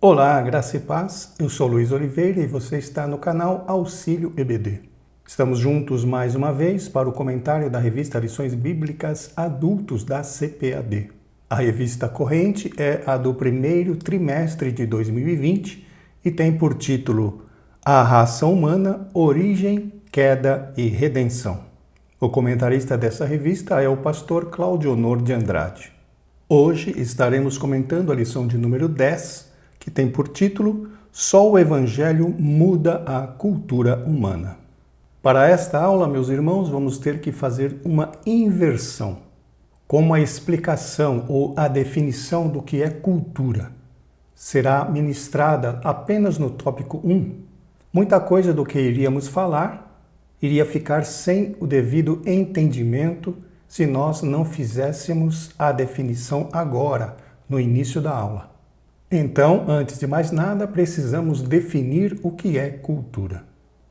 Olá, graça e paz. Eu sou Luiz Oliveira e você está no canal Auxílio EBD. Estamos juntos mais uma vez para o comentário da revista Lições Bíblicas Adultos da CPAD. A revista corrente é a do primeiro trimestre de 2020 e tem por título A Raça Humana, Origem, Queda e Redenção. O comentarista dessa revista é o pastor Cláudio Honor de Andrade. Hoje estaremos comentando a lição de número 10, que tem por título Só o Evangelho muda a cultura humana. Para esta aula, meus irmãos, vamos ter que fazer uma inversão. Como a explicação ou a definição do que é cultura será ministrada apenas no tópico 1, muita coisa do que iríamos falar iria ficar sem o devido entendimento se nós não fizéssemos a definição agora, no início da aula. Então, antes de mais nada, precisamos definir o que é cultura.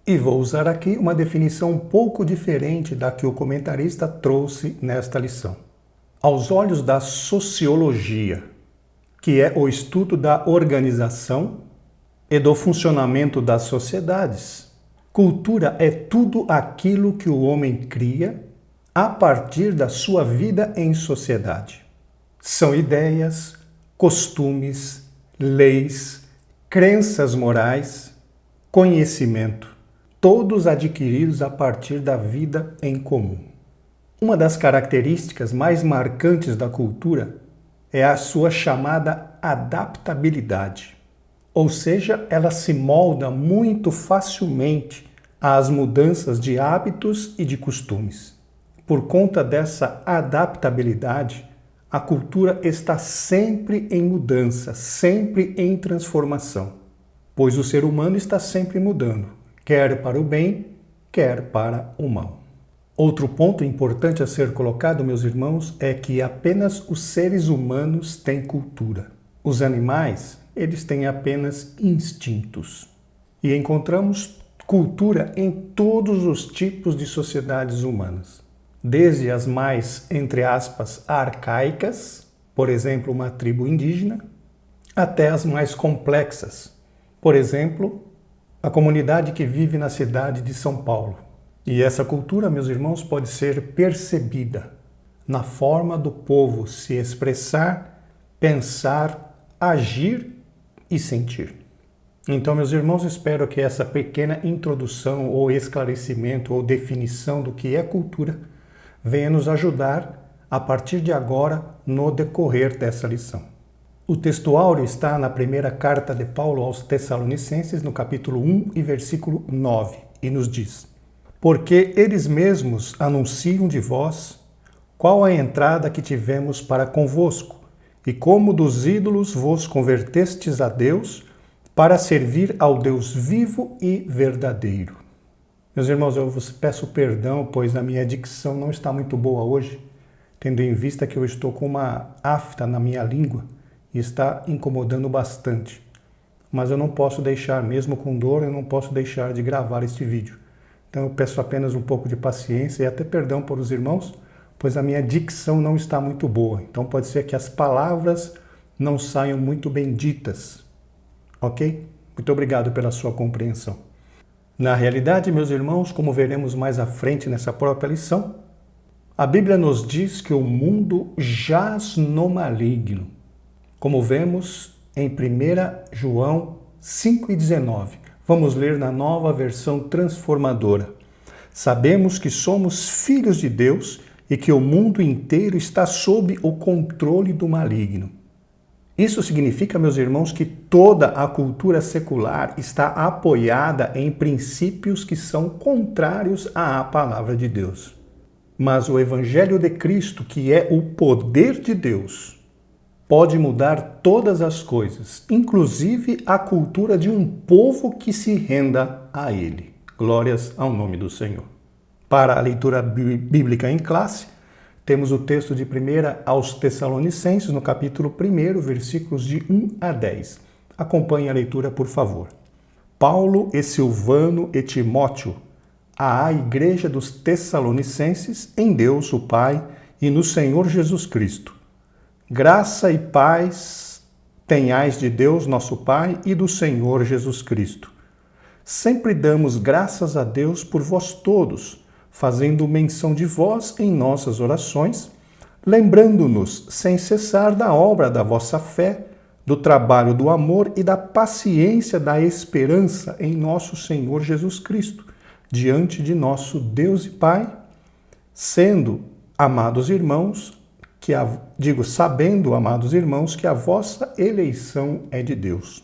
E vou usar aqui uma definição um pouco diferente da que o comentarista trouxe nesta lição. Aos olhos da sociologia, que é o estudo da organização e do funcionamento das sociedades, cultura é tudo aquilo que o homem cria a partir da sua vida em sociedade. São ideias, costumes, leis, crenças morais, conhecimento, todos adquiridos a partir da vida em comum. Uma das características mais marcantes da cultura é a sua chamada adaptabilidade, ou seja, ela se molda muito facilmente às mudanças de hábitos e de costumes. Por conta dessa adaptabilidade, a cultura está sempre em mudança, sempre em transformação, pois o ser humano está sempre mudando, quer para o bem, quer para o mal. Outro ponto importante a ser colocado, meus irmãos, é que apenas os seres humanos têm cultura. Os animais, eles têm apenas instintos. E encontramos cultura em todos os tipos de sociedades humanas. Desde as mais, entre aspas, arcaicas, por exemplo, uma tribo indígena, até as mais complexas, por exemplo, a comunidade que vive na cidade de São Paulo. E essa cultura, meus irmãos, pode ser percebida na forma do povo se expressar, pensar, agir e sentir. Então, meus irmãos, espero que essa pequena introdução ou esclarecimento ou definição do que é cultura venha nos ajudar a partir de agora no decorrer dessa lição. O texto áureo está na primeira carta de Paulo aos Tessalonicenses, no capítulo 1 e versículo 9, e nos diz: Porque eles mesmos anunciam de vós qual a entrada que tivemos para convosco, e como dos ídolos vos convertestes a Deus, para servir ao Deus vivo e verdadeiro. Meus irmãos, eu vos peço perdão, pois a minha dicção não está muito boa hoje, tendo em vista que eu estou com uma afta na minha língua e está incomodando bastante. Mas eu não posso deixar, mesmo com dor, eu não posso deixar de gravar este vídeo. Então eu peço apenas um pouco de paciência e até perdão por os irmãos, pois a minha dicção não está muito boa. Então pode ser que as palavras não saiam muito bem ditas. Ok? Muito obrigado pela sua compreensão. Na realidade, meus irmãos, como veremos mais à frente nessa própria lição, a Bíblia nos diz que o mundo jaz no maligno, como vemos em 1 João 5,19. Vamos ler na nova versão transformadora. Sabemos que somos filhos de Deus e que o mundo inteiro está sob o controle do maligno. Isso significa, meus irmãos, que toda a cultura secular está apoiada em princípios que são contrários à palavra de Deus. Mas o Evangelho de Cristo, que é o poder de Deus, pode mudar todas as coisas, inclusive a cultura de um povo que se renda a Ele. Glórias ao nome do Senhor. Para a leitura bíblica em classe, temos o texto de 1 aos Tessalonicenses, no capítulo 1, versículos de 1 a 10. Acompanhe a leitura, por favor. Paulo e Silvano e Timóteo, à igreja dos Tessalonicenses, em Deus o Pai e no Senhor Jesus Cristo. Graça e paz tenhais de Deus nosso Pai e do Senhor Jesus Cristo. Sempre damos graças a Deus por vós todos, fazendo menção de vós em nossas orações, lembrando-nos sem cessar da obra da vossa fé, do trabalho do amor e da paciência da esperança em nosso Senhor Jesus Cristo, diante de nosso Deus e Pai, sendo, amados irmãos, sabendo, amados irmãos, que a vossa eleição é de Deus.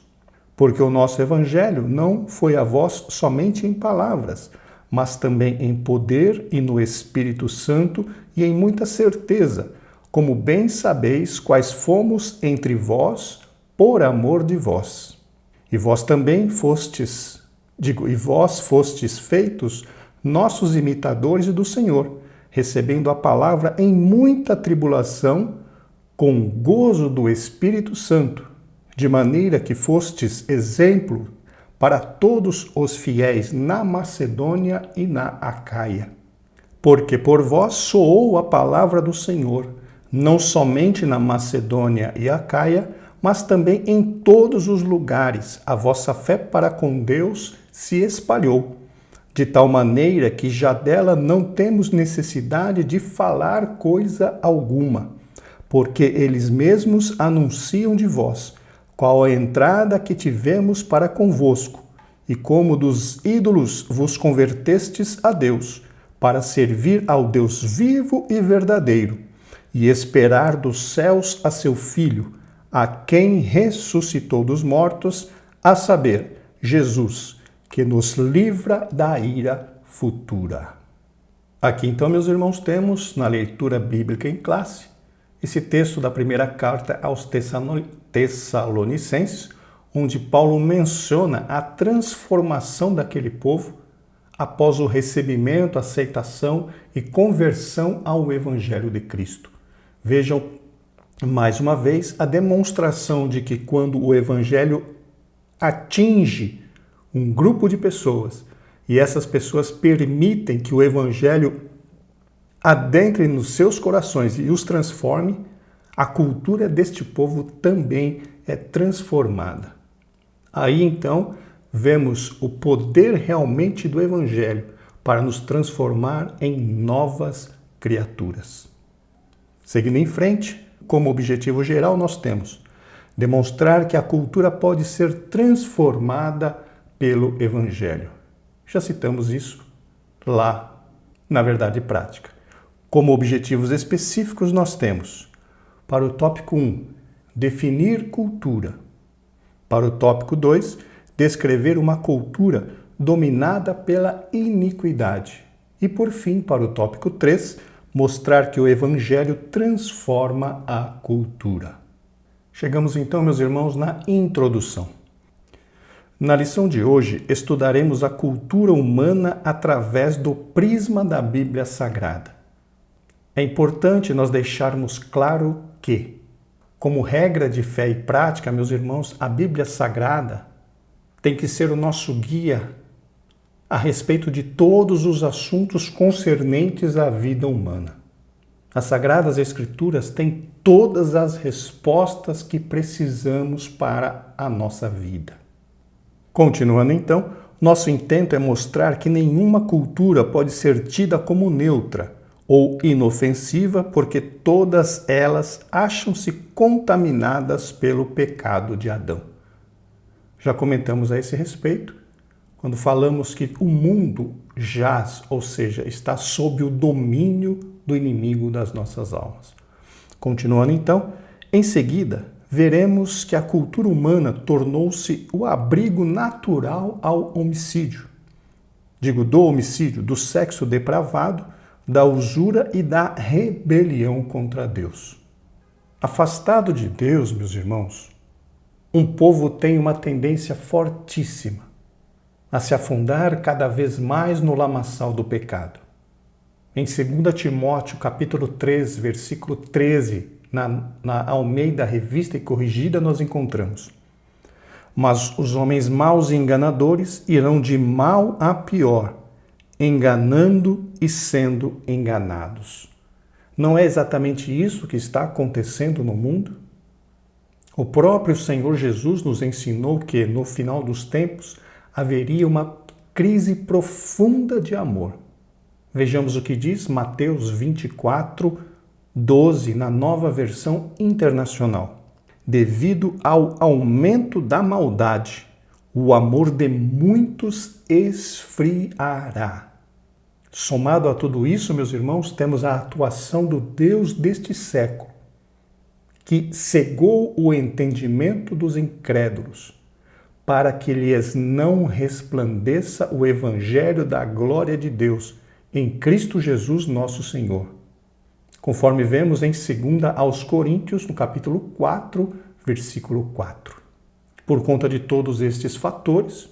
Porque o nosso evangelho não foi a vós somente em palavras, mas também em poder e no Espírito Santo e em muita certeza, como bem sabeis quais fomos entre vós por amor de vós. E vós fostes feitos nossos imitadores do Senhor, recebendo a palavra em muita tribulação, com gozo do Espírito Santo, de maneira que fostes exemplo para todos os fiéis na Macedônia e na Acaia. Porque por vós soou a palavra do Senhor, não somente na Macedônia e Acaia, mas também em todos os lugares a vossa fé para com Deus se espalhou, de tal maneira que já dela não temos necessidade de falar coisa alguma, porque eles mesmos anunciam de vós, qual a entrada que tivemos para convosco, e como dos ídolos vos convertestes a Deus, para servir ao Deus vivo e verdadeiro, e esperar dos céus a seu Filho, a quem ressuscitou dos mortos, a saber, Jesus, que nos livra da ira futura. Aqui então, meus irmãos, temos na leitura bíblica em classe esse texto da primeira carta aos Tessalonicenses, onde Paulo menciona a transformação daquele povo após o recebimento, aceitação e conversão ao Evangelho de Cristo. Vejam, mais uma vez, a demonstração de que quando o Evangelho atinge um grupo de pessoas e essas pessoas permitem que o Evangelho adentre nos seus corações e os transforme, a cultura deste povo também é transformada. Aí então vemos o poder realmente do Evangelho para nos transformar em novas criaturas. Seguindo em frente, como objetivo geral nós temos demonstrar que a cultura pode ser transformada pelo Evangelho. Já citamos isso lá na Verdade Prática. Como objetivos específicos nós temos, para o tópico 1, definir cultura. Para o tópico 2, descrever uma cultura dominada pela iniquidade. E por fim, para o tópico 3, mostrar que o Evangelho transforma a cultura. Chegamos então, meus irmãos, na introdução. Na lição de hoje, estudaremos a cultura humana através do prisma da Bíblia Sagrada. É importante nós deixarmos claro que, como regra de fé e prática, meus irmãos, a Bíblia Sagrada tem que ser o nosso guia a respeito de todos os assuntos concernentes à vida humana. As Sagradas Escrituras têm todas as respostas que precisamos para a nossa vida. Continuando então, nosso intento é mostrar que nenhuma cultura pode ser tida como neutra ou inofensiva, porque todas elas acham-se contaminadas pelo pecado de Adão. Já comentamos a esse respeito, quando falamos que o mundo jaz, ou seja, está sob o domínio do inimigo das nossas almas. Continuando então, em seguida, veremos que a cultura humana tornou-se o abrigo natural ao homicídio. Do homicídio, do sexo depravado, da usura e da rebelião contra Deus. Afastado de Deus, meus irmãos, um povo tem uma tendência fortíssima a se afundar cada vez mais no lamaçal do pecado. Em 2 Timóteo, capítulo 3, versículo 13, na Almeida Revista e Corrigida, nós encontramos: mas os homens maus e enganadores irão de mal a pior, enganando e sendo enganados. Não é exatamente isso que está acontecendo no mundo? O próprio Senhor Jesus nos ensinou que, no final dos tempos, haveria uma crise profunda de amor. Vejamos o que diz Mateus 24, 12, na Nova Versão Internacional. Devido ao aumento da maldade, o amor de muitos esfriará. Somado a tudo isso, meus irmãos, temos a atuação do Deus deste século, que cegou o entendimento dos incrédulos, para que lhes não resplandeça o evangelho da glória de Deus em Cristo Jesus nosso Senhor. Conforme vemos em 2 aos Coríntios, no capítulo 4, versículo 4. Por conta de todos estes fatores,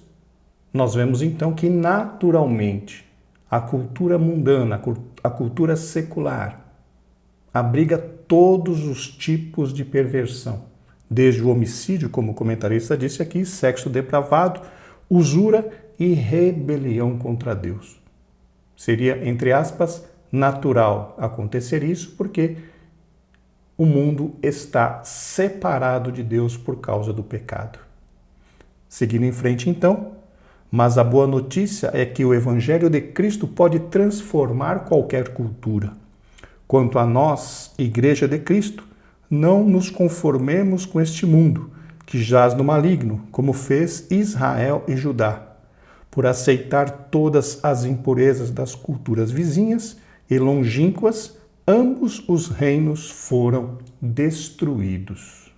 nós vemos então que naturalmente a cultura mundana, a cultura secular, abriga todos os tipos de perversão, desde o homicídio, como o comentarista disse aqui, sexo depravado, usura e rebelião contra Deus. Seria, entre aspas, natural acontecer isso porque o mundo está separado de Deus por causa do pecado. Seguindo em frente, então, mas a boa notícia é que o Evangelho de Cristo pode transformar qualquer cultura. Quanto a nós, Igreja de Cristo, não nos conformemos com este mundo, que jaz no maligno, como fez Israel e Judá, por aceitar todas as impurezas das culturas vizinhas e longínquas, ambos os reinos foram destruídos.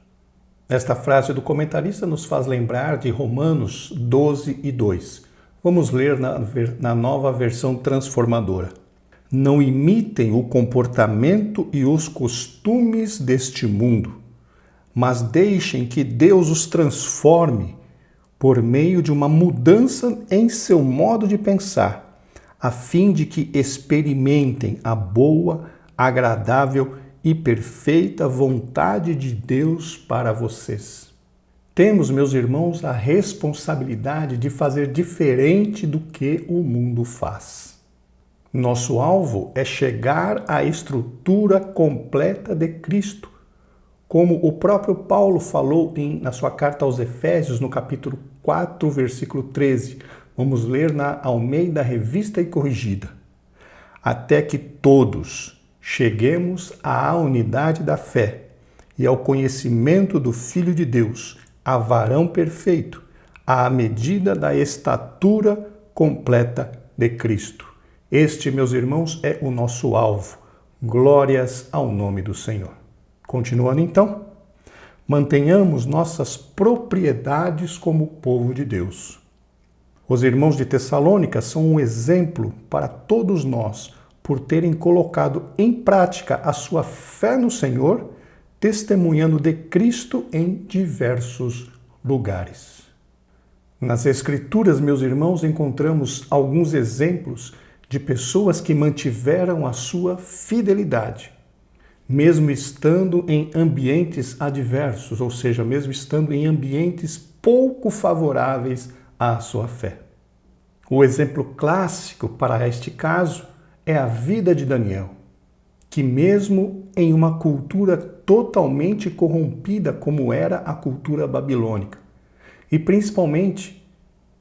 Esta frase do comentarista nos faz lembrar de Romanos 12 e 2. Vamos ler na Nova Versão Transformadora. Não imitem o comportamento e os costumes deste mundo, mas deixem que Deus os transforme por meio de uma mudança em seu modo de pensar, a fim de que experimentem a boa, agradável e perfeita vontade de Deus para vocês. Temos, meus irmãos, a responsabilidade de fazer diferente do que o mundo faz. Nosso alvo é chegar à estrutura completa de Cristo, como o próprio Paulo falou na sua carta aos Efésios, no capítulo 4, versículo 13. Vamos ler na Almeida Revista e Corrigida. Até que todos cheguemos à unidade da fé e ao conhecimento do Filho de Deus, a varão perfeito, à medida da estatura completa de Cristo. Este, meus irmãos, é o nosso alvo. Glórias ao nome do Senhor. Continuando então, mantenhamos nossas propriedades como povo de Deus. Os irmãos de Tessalônica são um exemplo para todos nós por terem colocado em prática a sua fé no Senhor, testemunhando de Cristo em diversos lugares. Nas Escrituras, meus irmãos, encontramos alguns exemplos de pessoas que mantiveram a sua fidelidade, mesmo estando em ambientes adversos, ou seja, mesmo estando em ambientes pouco favoráveis à sua fé. O exemplo clássico para este caso é a vida de Daniel, que mesmo em uma cultura totalmente corrompida como era a cultura babilônica, e principalmente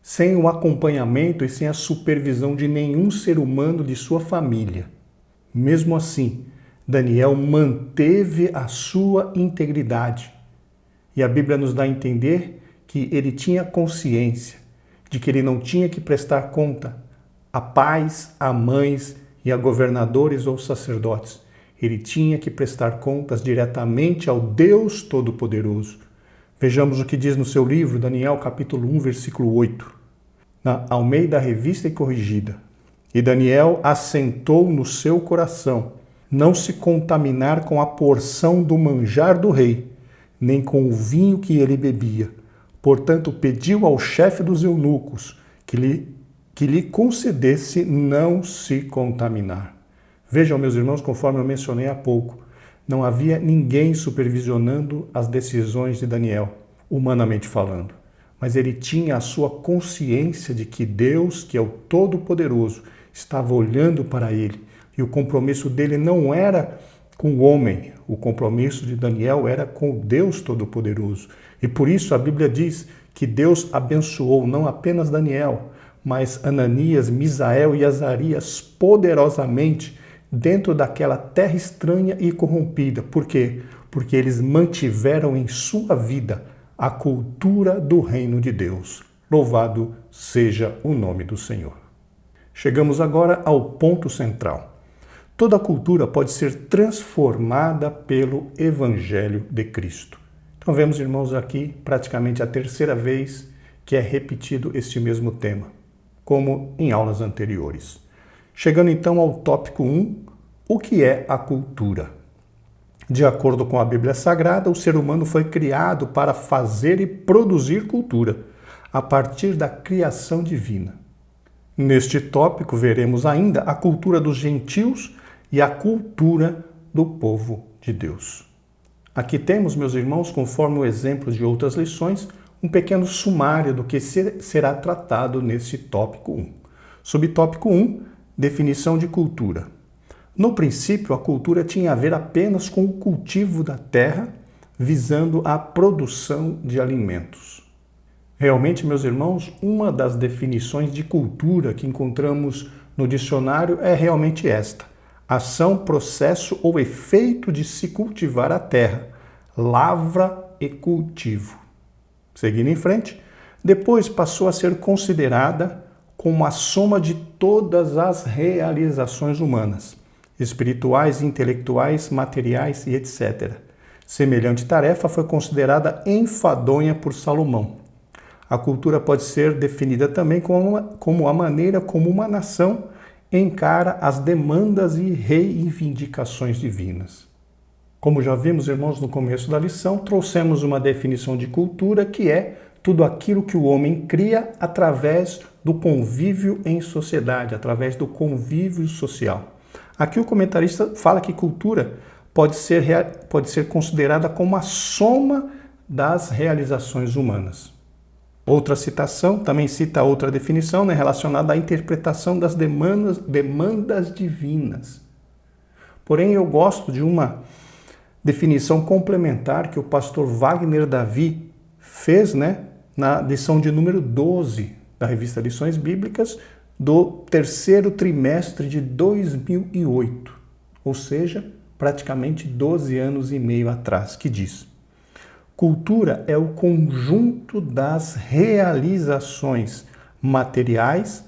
sem o acompanhamento e sem a supervisão de nenhum ser humano de sua família. Mesmo assim, Daniel manteve a sua integridade. E a Bíblia nos dá a entender que ele tinha consciência de que ele não tinha que prestar conta a pais, a mães e a governadores ou sacerdotes. Ele tinha que prestar contas diretamente ao Deus Todo-Poderoso. Vejamos o que diz no seu livro, Daniel capítulo 1, versículo 8. Na Almeida Revista e Corrigida. E Daniel assentou no seu coração não se contaminar com a porção do manjar do rei, nem com o vinho que ele bebia. Portanto, pediu ao chefe dos eunucos que lhe concedesse não se contaminar. Vejam, meus irmãos, conforme eu mencionei há pouco, não havia ninguém supervisionando as decisões de Daniel, humanamente falando. Mas ele tinha a sua consciência de que Deus, que é o Todo-Poderoso, estava olhando para ele. E o compromisso dele não era com o homem. O compromisso de Daniel era com o Deus Todo-Poderoso. E por isso a Bíblia diz que Deus abençoou não apenas Daniel, mas Ananias, Misael e Azarias poderosamente dentro daquela terra estranha e corrompida. Por quê? Porque eles mantiveram em sua vida a cultura do reino de Deus. Louvado seja o nome do Senhor. Chegamos agora ao ponto central. Toda cultura pode ser transformada pelo Evangelho de Cristo. Então vemos, irmãos, aqui praticamente a terceira vez que é repetido este mesmo tema, como em aulas anteriores. Chegando então ao tópico 1, o que é a cultura? De acordo com a Bíblia Sagrada, o ser humano foi criado para fazer e produzir cultura, a partir da criação divina. Neste tópico veremos ainda a cultura dos gentios e a cultura do povo de Deus. Aqui temos, meus irmãos, conforme o exemplo de outras lições, um pequeno sumário do que será tratado neste tópico 1. Subtópico 1, definição de cultura. No princípio, a cultura tinha a ver apenas com o cultivo da terra, visando a produção de alimentos. Realmente, meus irmãos, uma das definições de cultura que encontramos no dicionário é realmente esta: ação, processo ou efeito de se cultivar a terra, lavra e cultivo. Seguindo em frente, depois passou a ser considerada como a soma de todas as realizações humanas, espirituais, intelectuais, materiais e etc. Semelhante tarefa foi considerada enfadonha por Salomão. A cultura pode ser definida também como a maneira como uma nação encara as demandas e reivindicações divinas. Como já vimos, irmãos, no começo da lição, trouxemos uma definição de cultura que é tudo aquilo que o homem cria através do convívio em sociedade, através do convívio social. Aqui o comentarista fala que cultura pode ser considerada como a soma das realizações humanas. Outra citação também cita outra definição, relacionada à interpretação das demandas divinas. Porém, eu gosto de uma definição complementar que o pastor Wagner Davi fez na lição de número 12 da revista Lições Bíblicas do terceiro trimestre de 2008, ou seja, praticamente 12 anos e meio atrás, que diz: cultura é o conjunto das realizações materiais,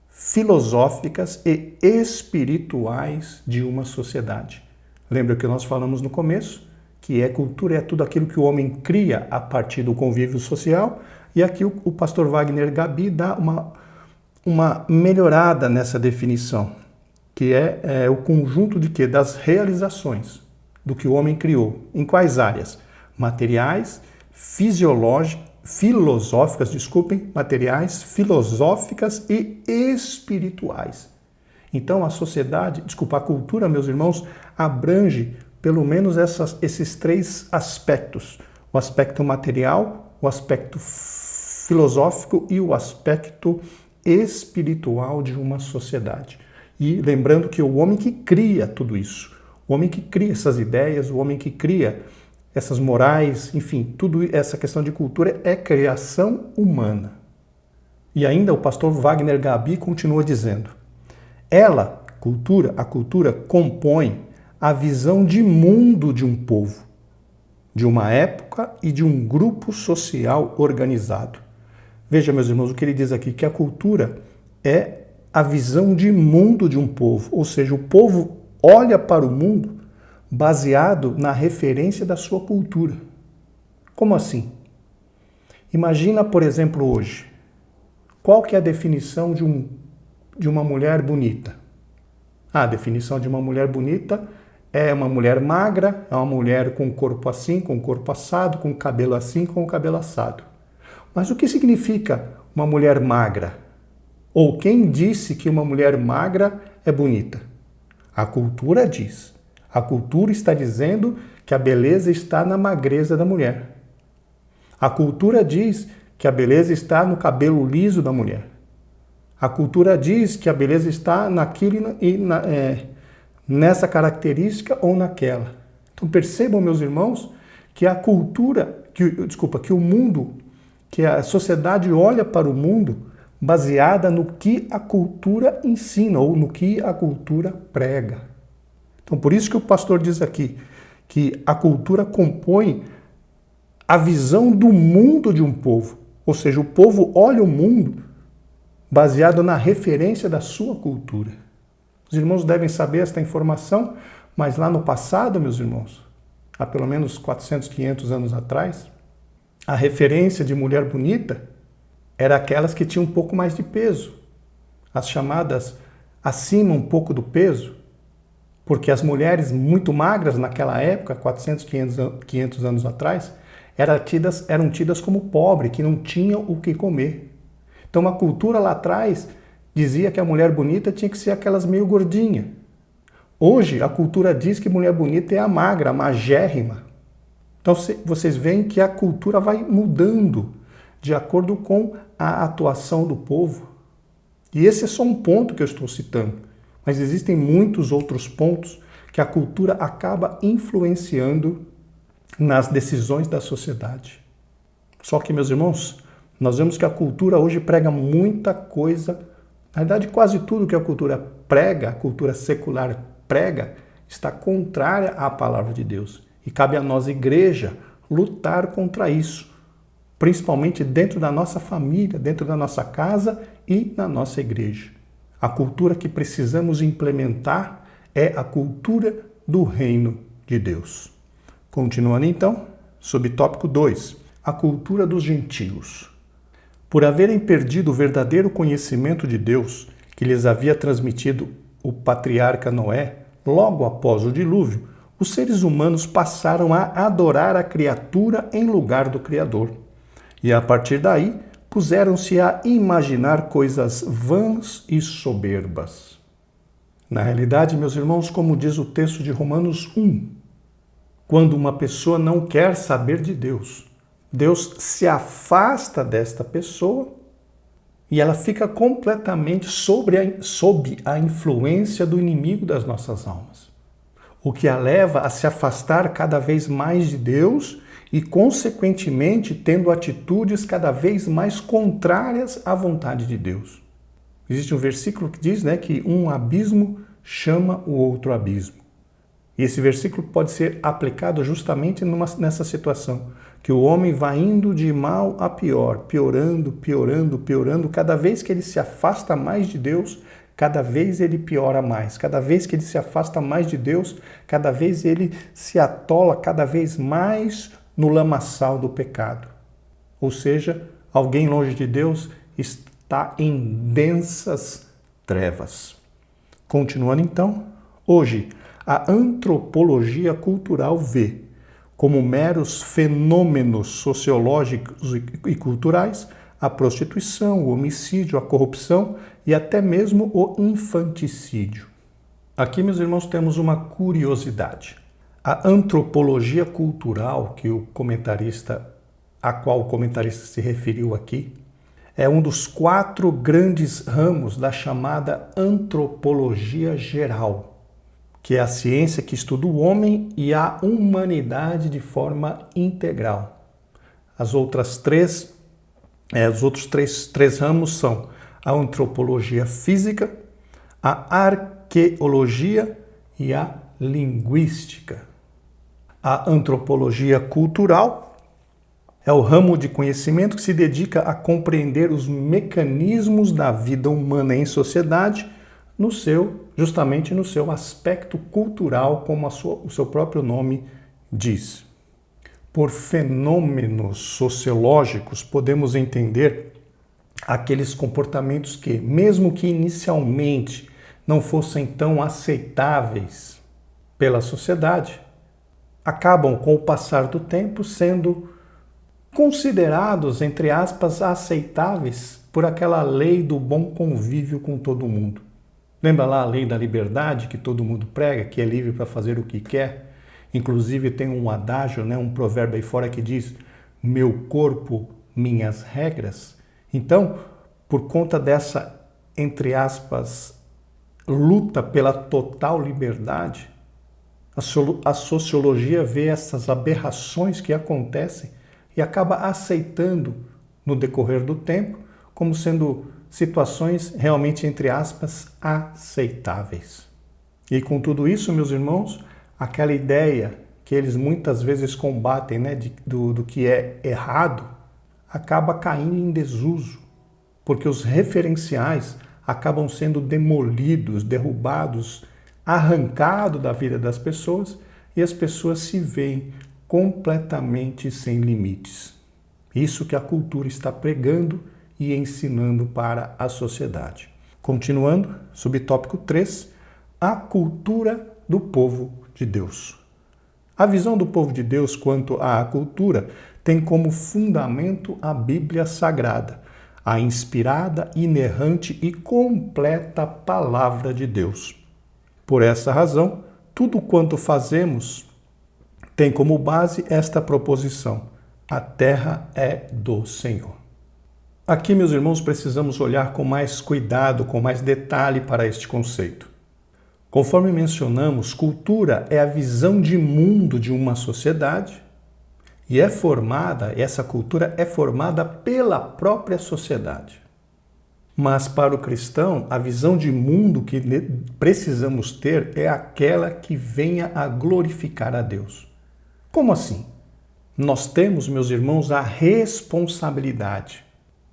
filosóficas e espirituais de uma sociedade. Lembra que nós falamos no começo? Que cultura é tudo aquilo que o homem cria a partir do convívio social. E aqui o pastor Wagner Gabi dá uma melhorada nessa definição, que é o conjunto de quê? Das realizações do que o homem criou. Em quais áreas? Materiais, materiais, filosóficas e espirituais. Então a cultura, meus irmãos, abrange pelo menos esses três aspectos: o aspecto material, o aspecto filosófico e o aspecto espiritual de uma sociedade. E lembrando que o homem que cria tudo isso, o homem que cria essas ideias, o homem que cria essas morais, enfim, tudo essa questão de cultura é criação humana. E ainda o pastor Wagner Gabi continua dizendo: a cultura compõe a visão de mundo de um povo, de uma época e de um grupo social organizado. Veja, meus irmãos, o que ele diz aqui, que a cultura é a visão de mundo de um povo, ou seja, o povo olha para o mundo baseado na referência da sua cultura. Como assim? Imagina, por exemplo, hoje, qual que é a definição de uma mulher bonita? A definição de uma mulher bonita é uma mulher magra, é uma mulher com o corpo assim, com o corpo assado, com o cabelo assim, com o cabelo assado. Mas o que significa uma mulher magra? Ou quem disse que uma mulher magra é bonita? A cultura diz. A cultura está dizendo que a beleza está na magreza da mulher. A cultura diz que a beleza está no cabelo liso da mulher. A cultura diz que a beleza está nessa característica ou naquela. Então percebam, meus irmãos, que a cultura, que o mundo, que a sociedade olha para o mundo baseada no que a cultura ensina ou no que a cultura prega. Então por isso que o pastor diz aqui que a cultura compõe a visão do mundo de um povo. Ou seja, o povo olha o mundo baseado na referência da sua cultura. Os irmãos devem saber esta informação, mas lá no passado, meus irmãos, há pelo menos 400, 500 anos atrás, a referência de mulher bonita era aquelas que tinham um pouco mais de peso, as chamadas acima um pouco do peso, porque as mulheres muito magras naquela época, 400, 500 anos atrás, eram tidas como pobres, que não tinham o que comer. Então a cultura lá atrás dizia que a mulher bonita tinha que ser aquelas meio gordinha. Hoje a cultura diz que mulher bonita é a magra, a magérrima. Então vocês veem que a cultura vai mudando de acordo com a atuação do povo. E esse é só um ponto que eu estou citando, mas existem muitos outros pontos que a cultura acaba influenciando nas decisões da sociedade. Só que, meus irmãos, nós vemos que a cultura hoje prega muita coisa. Na verdade, quase tudo que a cultura prega, a cultura secular prega, está contrária à palavra de Deus. E cabe a nós, igreja, lutar contra isso, principalmente dentro da nossa família, dentro da nossa casa e na nossa igreja. A cultura que precisamos implementar é a cultura do reino de Deus. Continuando então, subtópico 2, a cultura dos gentios. Por haverem perdido o verdadeiro conhecimento de Deus que lhes havia transmitido o patriarca Noé, logo após o dilúvio, os seres humanos passaram a adorar a criatura em lugar do Criador. E a partir daí, puseram-se a imaginar coisas vãs e soberbas. Na realidade, meus irmãos, como diz o texto de Romanos 1, quando uma pessoa não quer saber de Deus, Deus se afasta desta pessoa e ela fica completamente sob a influência do inimigo das nossas almas, o que a leva a se afastar cada vez mais de Deus e, consequentemente, tendo atitudes cada vez mais contrárias à vontade de Deus. Existe um versículo que diz, que um abismo chama o outro abismo. E esse versículo pode ser aplicado justamente nessa situação, que o homem vai indo de mal a pior, piorando, piorando, piorando. Cada vez que ele se afasta mais de Deus, cada vez ele piora mais. Cada vez que ele se afasta mais de Deus, cada vez ele se atola cada vez mais no lamaçal do pecado. Ou seja, alguém longe de Deus está em densas trevas. Continuando então, hoje, a antropologia cultural vê como meros fenômenos sociológicos e culturais a prostituição, o homicídio, a corrupção e até mesmo o infanticídio. Aqui, meus irmãos, temos uma curiosidade. A antropologia cultural a qual o comentarista se referiu aqui, é um dos 4 grandes ramos da chamada antropologia geral, que é a ciência que estuda o homem e a humanidade de forma integral. Os outros três ramos são a antropologia física, a arqueologia e a linguística. A antropologia cultural é o ramo de conhecimento que se dedica a compreender os mecanismos da vida humana em sociedade justamente no seu aspecto cultural, como o seu próprio nome diz. Por fenômenos sociológicos, podemos entender aqueles comportamentos que, mesmo que inicialmente não fossem tão aceitáveis pela sociedade, acabam, com o passar do tempo, sendo considerados, entre aspas, aceitáveis por aquela lei do bom convívio com todo mundo. Lembra lá a lei da liberdade que todo mundo prega, que é livre para fazer o que quer? Inclusive tem um adágio, um provérbio aí fora que diz: meu corpo, minhas regras. Então, por conta dessa, entre aspas, luta pela total liberdade, a sociologia vê essas aberrações que acontecem e acaba aceitando, no decorrer do tempo, como sendo situações realmente, entre aspas, aceitáveis. E com tudo isso, meus irmãos, aquela ideia que eles muitas vezes combatem, né, do que é errado, acaba caindo em desuso, porque os referenciais acabam sendo demolidos, derrubados, arrancados da vida das pessoas e as pessoas se veem completamente sem limites. Isso que a cultura está pregando e ensinando para a sociedade. Continuando, subtópico 3, a cultura do povo de Deus. A visão do povo de Deus quanto à cultura tem como fundamento a Bíblia Sagrada, a inspirada, inerrante e completa Palavra de Deus. Por essa razão, tudo quanto fazemos tem como base esta proposição: a terra é do Senhor. Aqui, meus irmãos, precisamos olhar com mais cuidado, com mais detalhe para este conceito. Conforme mencionamos, cultura é a visão de mundo de uma sociedade e essa cultura é formada pela própria sociedade. Mas para o cristão, a visão de mundo que precisamos ter é aquela que venha a glorificar a Deus. Como assim? Nós temos, meus irmãos, a responsabilidade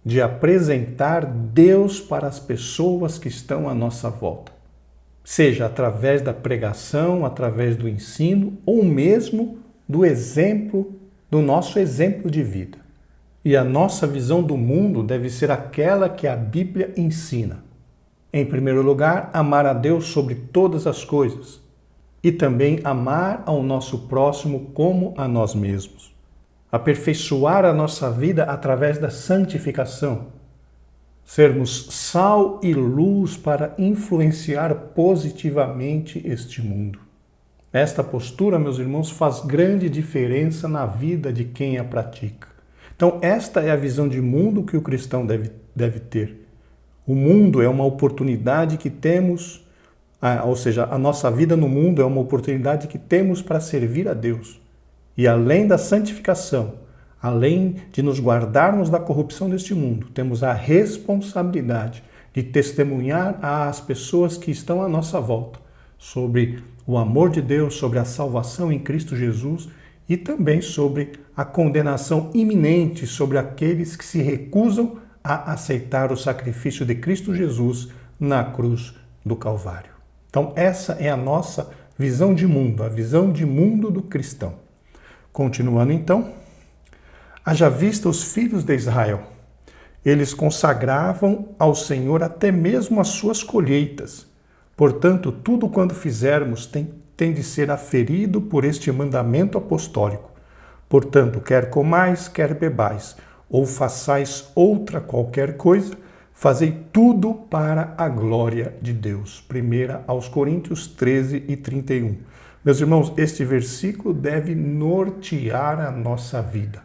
de apresentar Deus para as pessoas que estão à nossa volta. Seja através da pregação, através do ensino ou mesmo do nosso exemplo de vida. E a nossa visão do mundo deve ser aquela que a Bíblia ensina. Em primeiro lugar, amar a Deus sobre todas as coisas e também amar ao nosso próximo como a nós mesmos. Aperfeiçoar a nossa vida através da santificação. Sermos sal e luz para influenciar positivamente este mundo. Esta postura, meus irmãos, faz grande diferença na vida de quem a pratica. Então, esta é a visão de mundo que o cristão deve ter. O mundo é uma oportunidade que temos, ou seja, a nossa vida no mundo é uma oportunidade que temos para servir a Deus. E além da santificação, além de nos guardarmos da corrupção deste mundo, temos a responsabilidade de testemunhar às pessoas que estão à nossa volta sobre o amor de Deus, sobre a salvação em Cristo Jesus e também sobre a condenação iminente sobre aqueles que se recusam a aceitar o sacrifício de Cristo Jesus na cruz do Calvário. Então, essa é a nossa visão de mundo, a visão de mundo do cristão. Continuando então, haja vista os filhos de Israel. Eles consagravam ao Senhor até mesmo as suas colheitas. Portanto, tudo quanto fizermos tem de ser aferido por este mandamento apostólico. Portanto, quer comais, quer bebais, ou façais outra qualquer coisa, fazei tudo para a glória de Deus. 1 aos Coríntios 13 e 31. Meus irmãos, este versículo deve nortear a nossa vida.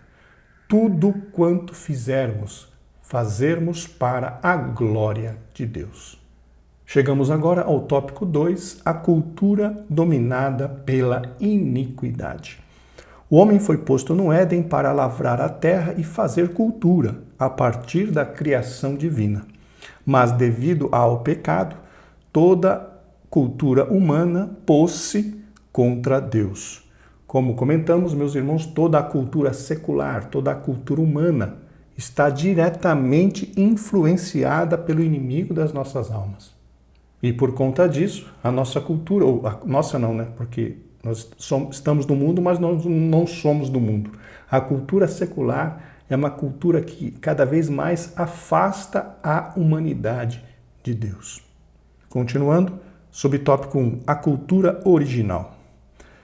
Tudo quanto fizermos, fazermos para a glória de Deus. Chegamos agora ao tópico 2, a cultura dominada pela iniquidade. O homem foi posto no Éden para lavrar a terra e fazer cultura, a partir da criação divina. Mas devido ao pecado, toda cultura humana pôs-se contra Deus. Como comentamos, meus irmãos, toda a cultura secular, toda a cultura humana está diretamente influenciada pelo inimigo das nossas almas. E por conta disso, a nossa cultura, ou a nossa não, né? Porque nós estamos no mundo, mas nós não somos do mundo. A cultura secular é uma cultura que cada vez mais afasta a humanidade de Deus. Continuando, subtópico 1, a cultura original.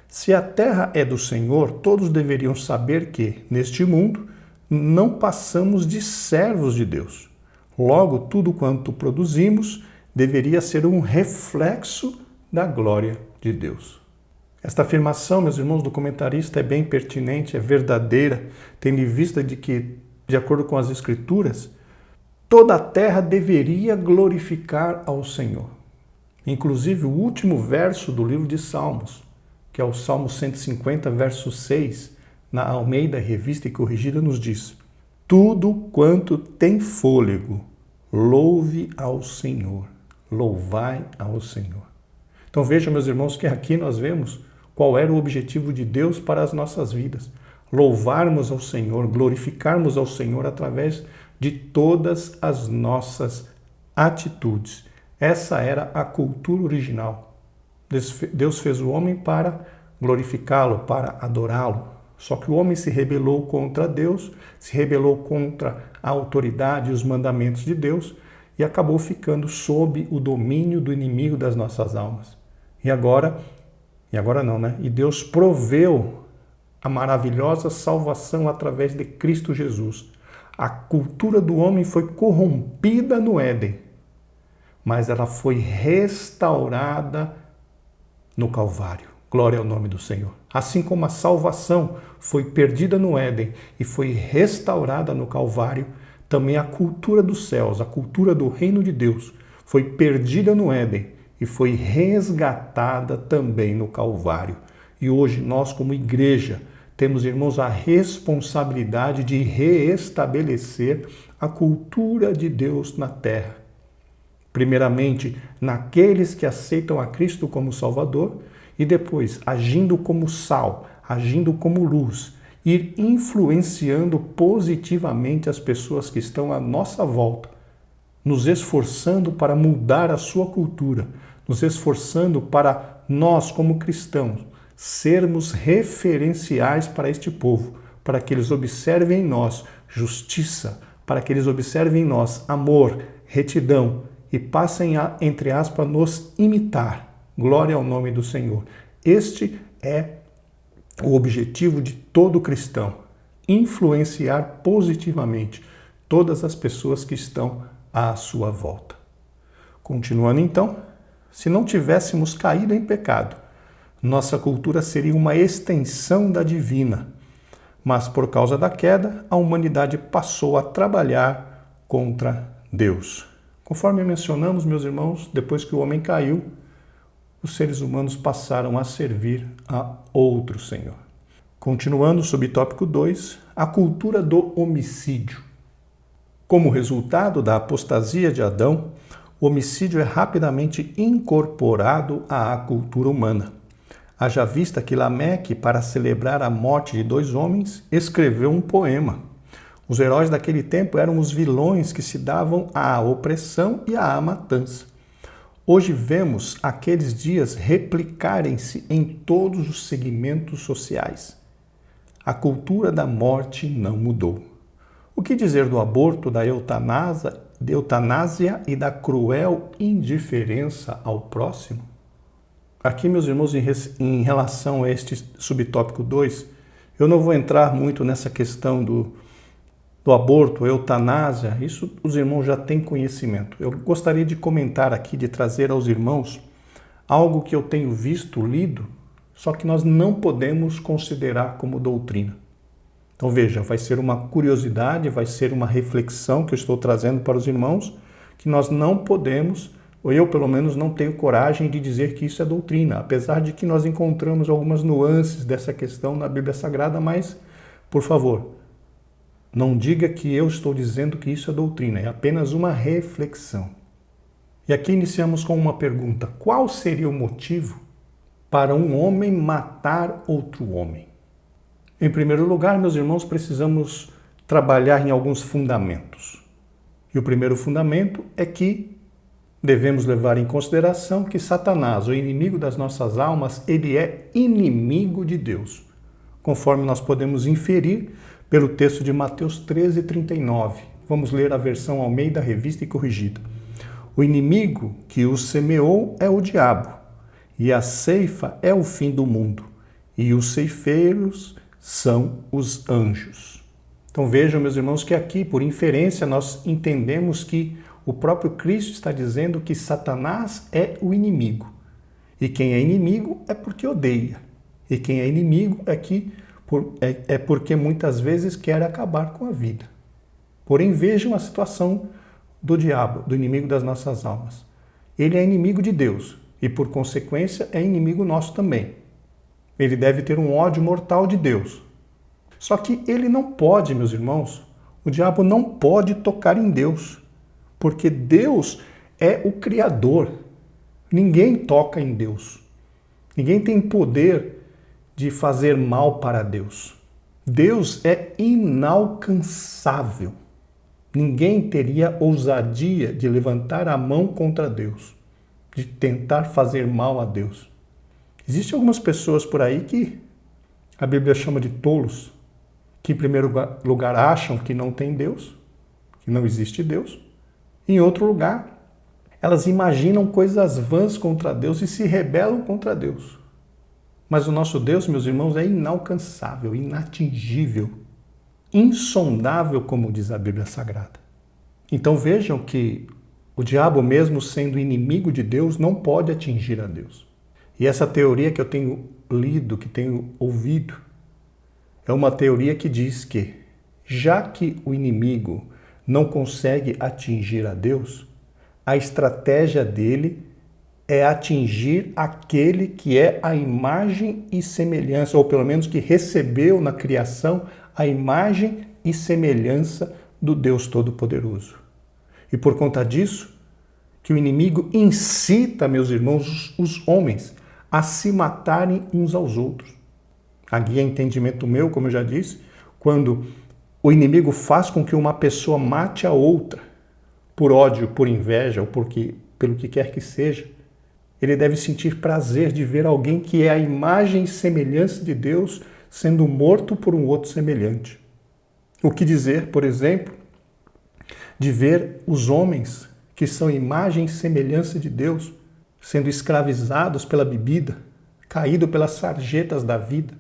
Se a terra é do Senhor, todos deveriam saber que, neste mundo, não passamos de servos de Deus. Logo, tudo quanto produzimos deveria ser um reflexo da glória de Deus. Esta afirmação, meus irmãos, do comentarista é bem pertinente, é verdadeira, tendo em vista de que, de acordo com as Escrituras, toda a terra deveria glorificar ao Senhor. Inclusive o último verso do livro de Salmos, que é o Salmo 150, verso 6, na Almeida Revista e Corrigida, nos diz: tudo quanto tem fôlego, louve ao Senhor, louvai ao Senhor. Então vejam, meus irmãos, que aqui nós vemos qual era o objetivo de Deus para as nossas vidas. Louvarmos ao Senhor, glorificarmos ao Senhor através de todas as nossas atitudes. Essa era a cultura original. Deus fez o homem para glorificá-lo, para adorá-lo. Só que o homem se rebelou contra Deus, se rebelou contra a autoridade e os mandamentos de Deus e acabou ficando sob o domínio do inimigo das nossas almas. E agora não, né? E Deus proveu a maravilhosa salvação através de Cristo Jesus. A cultura do homem foi corrompida no Éden, mas ela foi restaurada no Calvário. Glória ao nome do Senhor. Assim como a salvação foi perdida no Éden e foi restaurada no Calvário, também a cultura dos céus, a cultura do reino de Deus, foi perdida no Éden e foi resgatada também no Calvário. E hoje nós, como igreja, temos, irmãos, a responsabilidade de reestabelecer a cultura de Deus na terra. Primeiramente, naqueles que aceitam a Cristo como Salvador, e depois, agindo como sal, agindo como luz, ir influenciando positivamente as pessoas que estão à nossa volta, nos esforçando para mudar a sua cultura, nos esforçando para nós, como cristãos, sermos referenciais para este povo, para que eles observem em nós justiça, para que eles observem em nós amor, retidão e passem a, entre aspas, nos imitar. Glória ao nome do Senhor. Este é o objetivo de todo cristão, influenciar positivamente todas as pessoas que estão à sua volta. Continuando então, se não tivéssemos caído em pecado, nossa cultura seria uma extensão da divina, mas por causa da queda, a humanidade passou a trabalhar contra Deus. Conforme mencionamos, meus irmãos, depois que o homem caiu, os seres humanos passaram a servir a outro Senhor. Continuando, subtópico 2, a cultura do homicídio. Como resultado da apostasia de Adão, o homicídio é rapidamente incorporado à cultura humana. Haja vista que Lameque, para celebrar a morte de 2 homens, escreveu um poema. Os heróis daquele tempo eram os vilões que se davam à opressão e à matança. Hoje vemos aqueles dias replicarem-se em todos os segmentos sociais. A cultura da morte não mudou. O que dizer do aborto, da eutanásia e da cruel indiferença ao próximo? Aqui, meus irmãos, em relação a este subtópico 2, eu não vou entrar muito nessa questão do aborto, eutanásia, isso os irmãos já têm conhecimento. Eu gostaria de comentar aqui, de trazer aos irmãos algo que eu tenho visto, lido, só que nós não podemos considerar como doutrina. Então veja, vai ser uma curiosidade, vai ser uma reflexão que eu estou trazendo para os irmãos, que nós não podemos, ou eu pelo menos não tenho coragem de dizer que isso é doutrina, apesar de que nós encontramos algumas nuances dessa questão na Bíblia Sagrada, mas, por favor, não diga que eu estou dizendo que isso é doutrina, é apenas uma reflexão. E aqui iniciamos com uma pergunta: qual seria o motivo para um homem matar outro homem? Em primeiro lugar, meus irmãos, precisamos trabalhar em alguns fundamentos. E o primeiro fundamento é que devemos levar em consideração que Satanás, o inimigo das nossas almas, ele é inimigo de Deus, conforme nós podemos inferir pelo texto de Mateus 13:39. Vamos ler a versão Almeida Revista e Corrigida. O inimigo que o semeou é o diabo, e a ceifa é o fim do mundo, e os ceifeiros são os anjos. Então vejam, meus irmãos, que aqui, por inferência, nós entendemos que o próprio Cristo está dizendo que Satanás é o inimigo. E quem é inimigo é porque odeia. E quem é inimigo é porque muitas vezes quer acabar com a vida. Porém, vejam a situação do diabo, do inimigo das nossas almas. ele é inimigo de Deus e, por consequência, é inimigo nosso também. Ele deve ter um ódio mortal de Deus. Só que ele não pode, meus irmãos, o diabo não pode tocar em Deus, porque Deus é o Criador. Ninguém toca em Deus. Ninguém tem poder de fazer mal para Deus. Deus é inalcançável. Ninguém teria ousadia de levantar a mão contra Deus, de tentar fazer mal a Deus. Existem algumas pessoas por aí que a Bíblia chama de tolos, que em primeiro lugar acham que não tem Deus, que não existe Deus. Em outro lugar, elas imaginam coisas vãs contra Deus e se rebelam contra Deus. Mas o nosso Deus, meus irmãos, é inalcançável, inatingível, insondável, como diz a Bíblia Sagrada. Então vejam que o diabo, mesmo sendo inimigo de Deus, não pode atingir a Deus. E essa teoria que eu tenho lido, que tenho ouvido, é uma teoria que diz que, já que o inimigo não consegue atingir a Deus, a estratégia dele é atingir aquele que é a imagem e semelhança, ou pelo menos que recebeu na criação a imagem e semelhança do Deus Todo-Poderoso. E por conta disso, que o inimigo incita, meus irmãos, os homens a se matarem uns aos outros. Aqui é entendimento meu, como eu já disse, quando o inimigo faz com que uma pessoa mate a outra por ódio, por inveja ou pelo que quer que seja, ele deve sentir prazer de ver alguém que é a imagem e semelhança de Deus sendo morto por um outro semelhante. O que dizer, por exemplo, de ver os homens que são imagem e semelhança de Deus sendo escravizados pela bebida, caído pelas sarjetas da vida.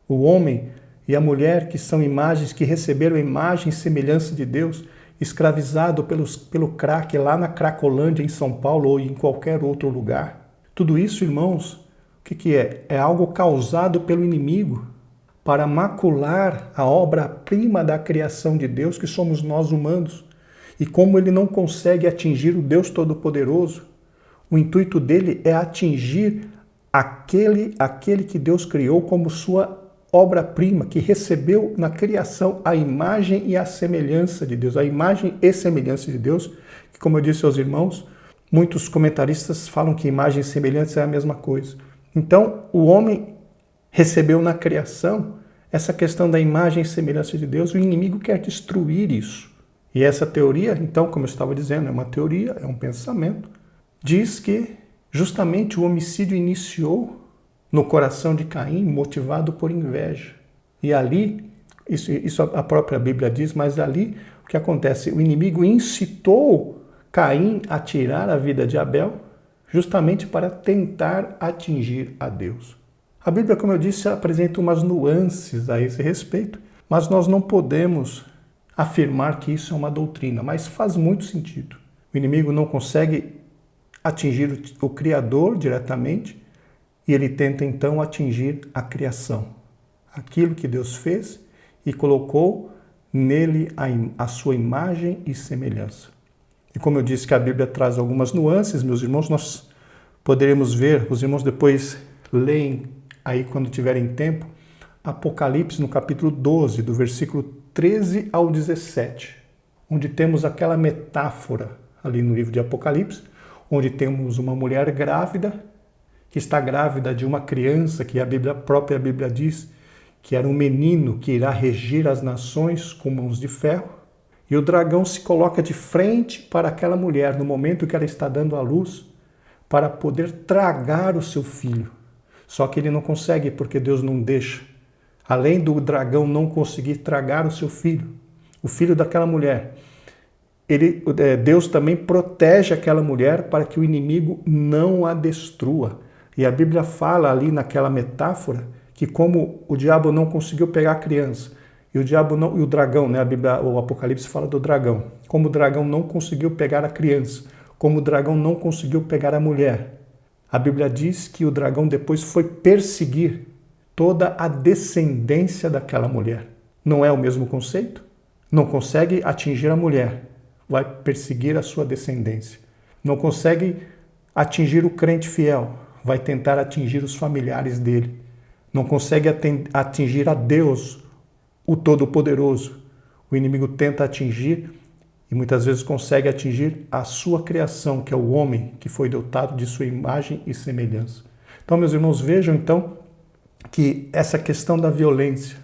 O homem e a mulher que são imagens, que receberam a imagem e semelhança de Deus, escravizado pelo crack lá na Cracolândia, em São Paulo ou em qualquer outro lugar. Tudo isso, irmãos, o que é? É algo causado pelo inimigo para macular a obra-prima da criação de Deus, que somos nós humanos. E como ele não consegue atingir o Deus Todo-Poderoso, o intuito dele é atingir aquele que Deus criou como sua obra-prima, que recebeu na criação a imagem e a semelhança de Deus, a imagem e semelhança de Deus, que, como eu disse aos irmãos, muitos comentaristas falam que imagem e semelhança é a mesma coisa. Então, o homem recebeu na criação essa questão da imagem e semelhança de Deus, o inimigo quer destruir isso. E essa teoria, então, como eu estava dizendo, é uma teoria, é um pensamento, diz que justamente o homicídio iniciou no coração de Caim, motivado por inveja. E ali, isso a própria Bíblia diz, mas ali o que acontece? O inimigo incitou Caim a tirar a vida de Abel, justamente para tentar atingir a Deus. A Bíblia, como eu disse, apresenta umas nuances a esse respeito, mas nós não podemos afirmar que isso é uma doutrina, mas faz muito sentido. O inimigo não consegue atingir o Criador diretamente, e ele tenta então atingir a criação, aquilo que Deus fez e colocou nele a sua imagem e semelhança. E como eu disse que a Bíblia traz algumas nuances, meus irmãos, nós poderemos ver, os irmãos depois leem aí quando tiverem tempo, Apocalipse no capítulo 12, do versículo 13 ao 17, onde temos aquela metáfora ali no livro de Apocalipse, onde temos uma mulher grávida, que está grávida de uma criança que a própria Bíblia diz que era um menino que irá regir as nações com mãos de ferro. E o dragão se coloca de frente para aquela mulher no momento que ela está dando à luz para poder tragar o seu filho. Só que ele não consegue porque Deus não deixa. Além do dragão não conseguir tragar o seu filho, o filho daquela mulher, Deus também protege aquela mulher para que o inimigo não a destrua. E a Bíblia fala ali naquela metáfora que como o diabo não conseguiu pegar a criança, e o dragão, né? O Apocalipse fala do dragão. Como o dragão não conseguiu pegar a criança, como o dragão não conseguiu pegar a mulher, a Bíblia diz que o dragão depois foi perseguir toda a descendência daquela mulher. Não é o mesmo conceito? Não consegue atingir a mulher, vai perseguir a sua descendência. Não consegue atingir o crente fiel, vai tentar atingir os familiares dele. Não consegue atingir a Deus, o Todo-Poderoso. O inimigo tenta atingir e muitas vezes consegue atingir a sua criação, que é o homem, que foi dotado de sua imagem e semelhança. Então, meus irmãos, vejam então que essa questão da violência,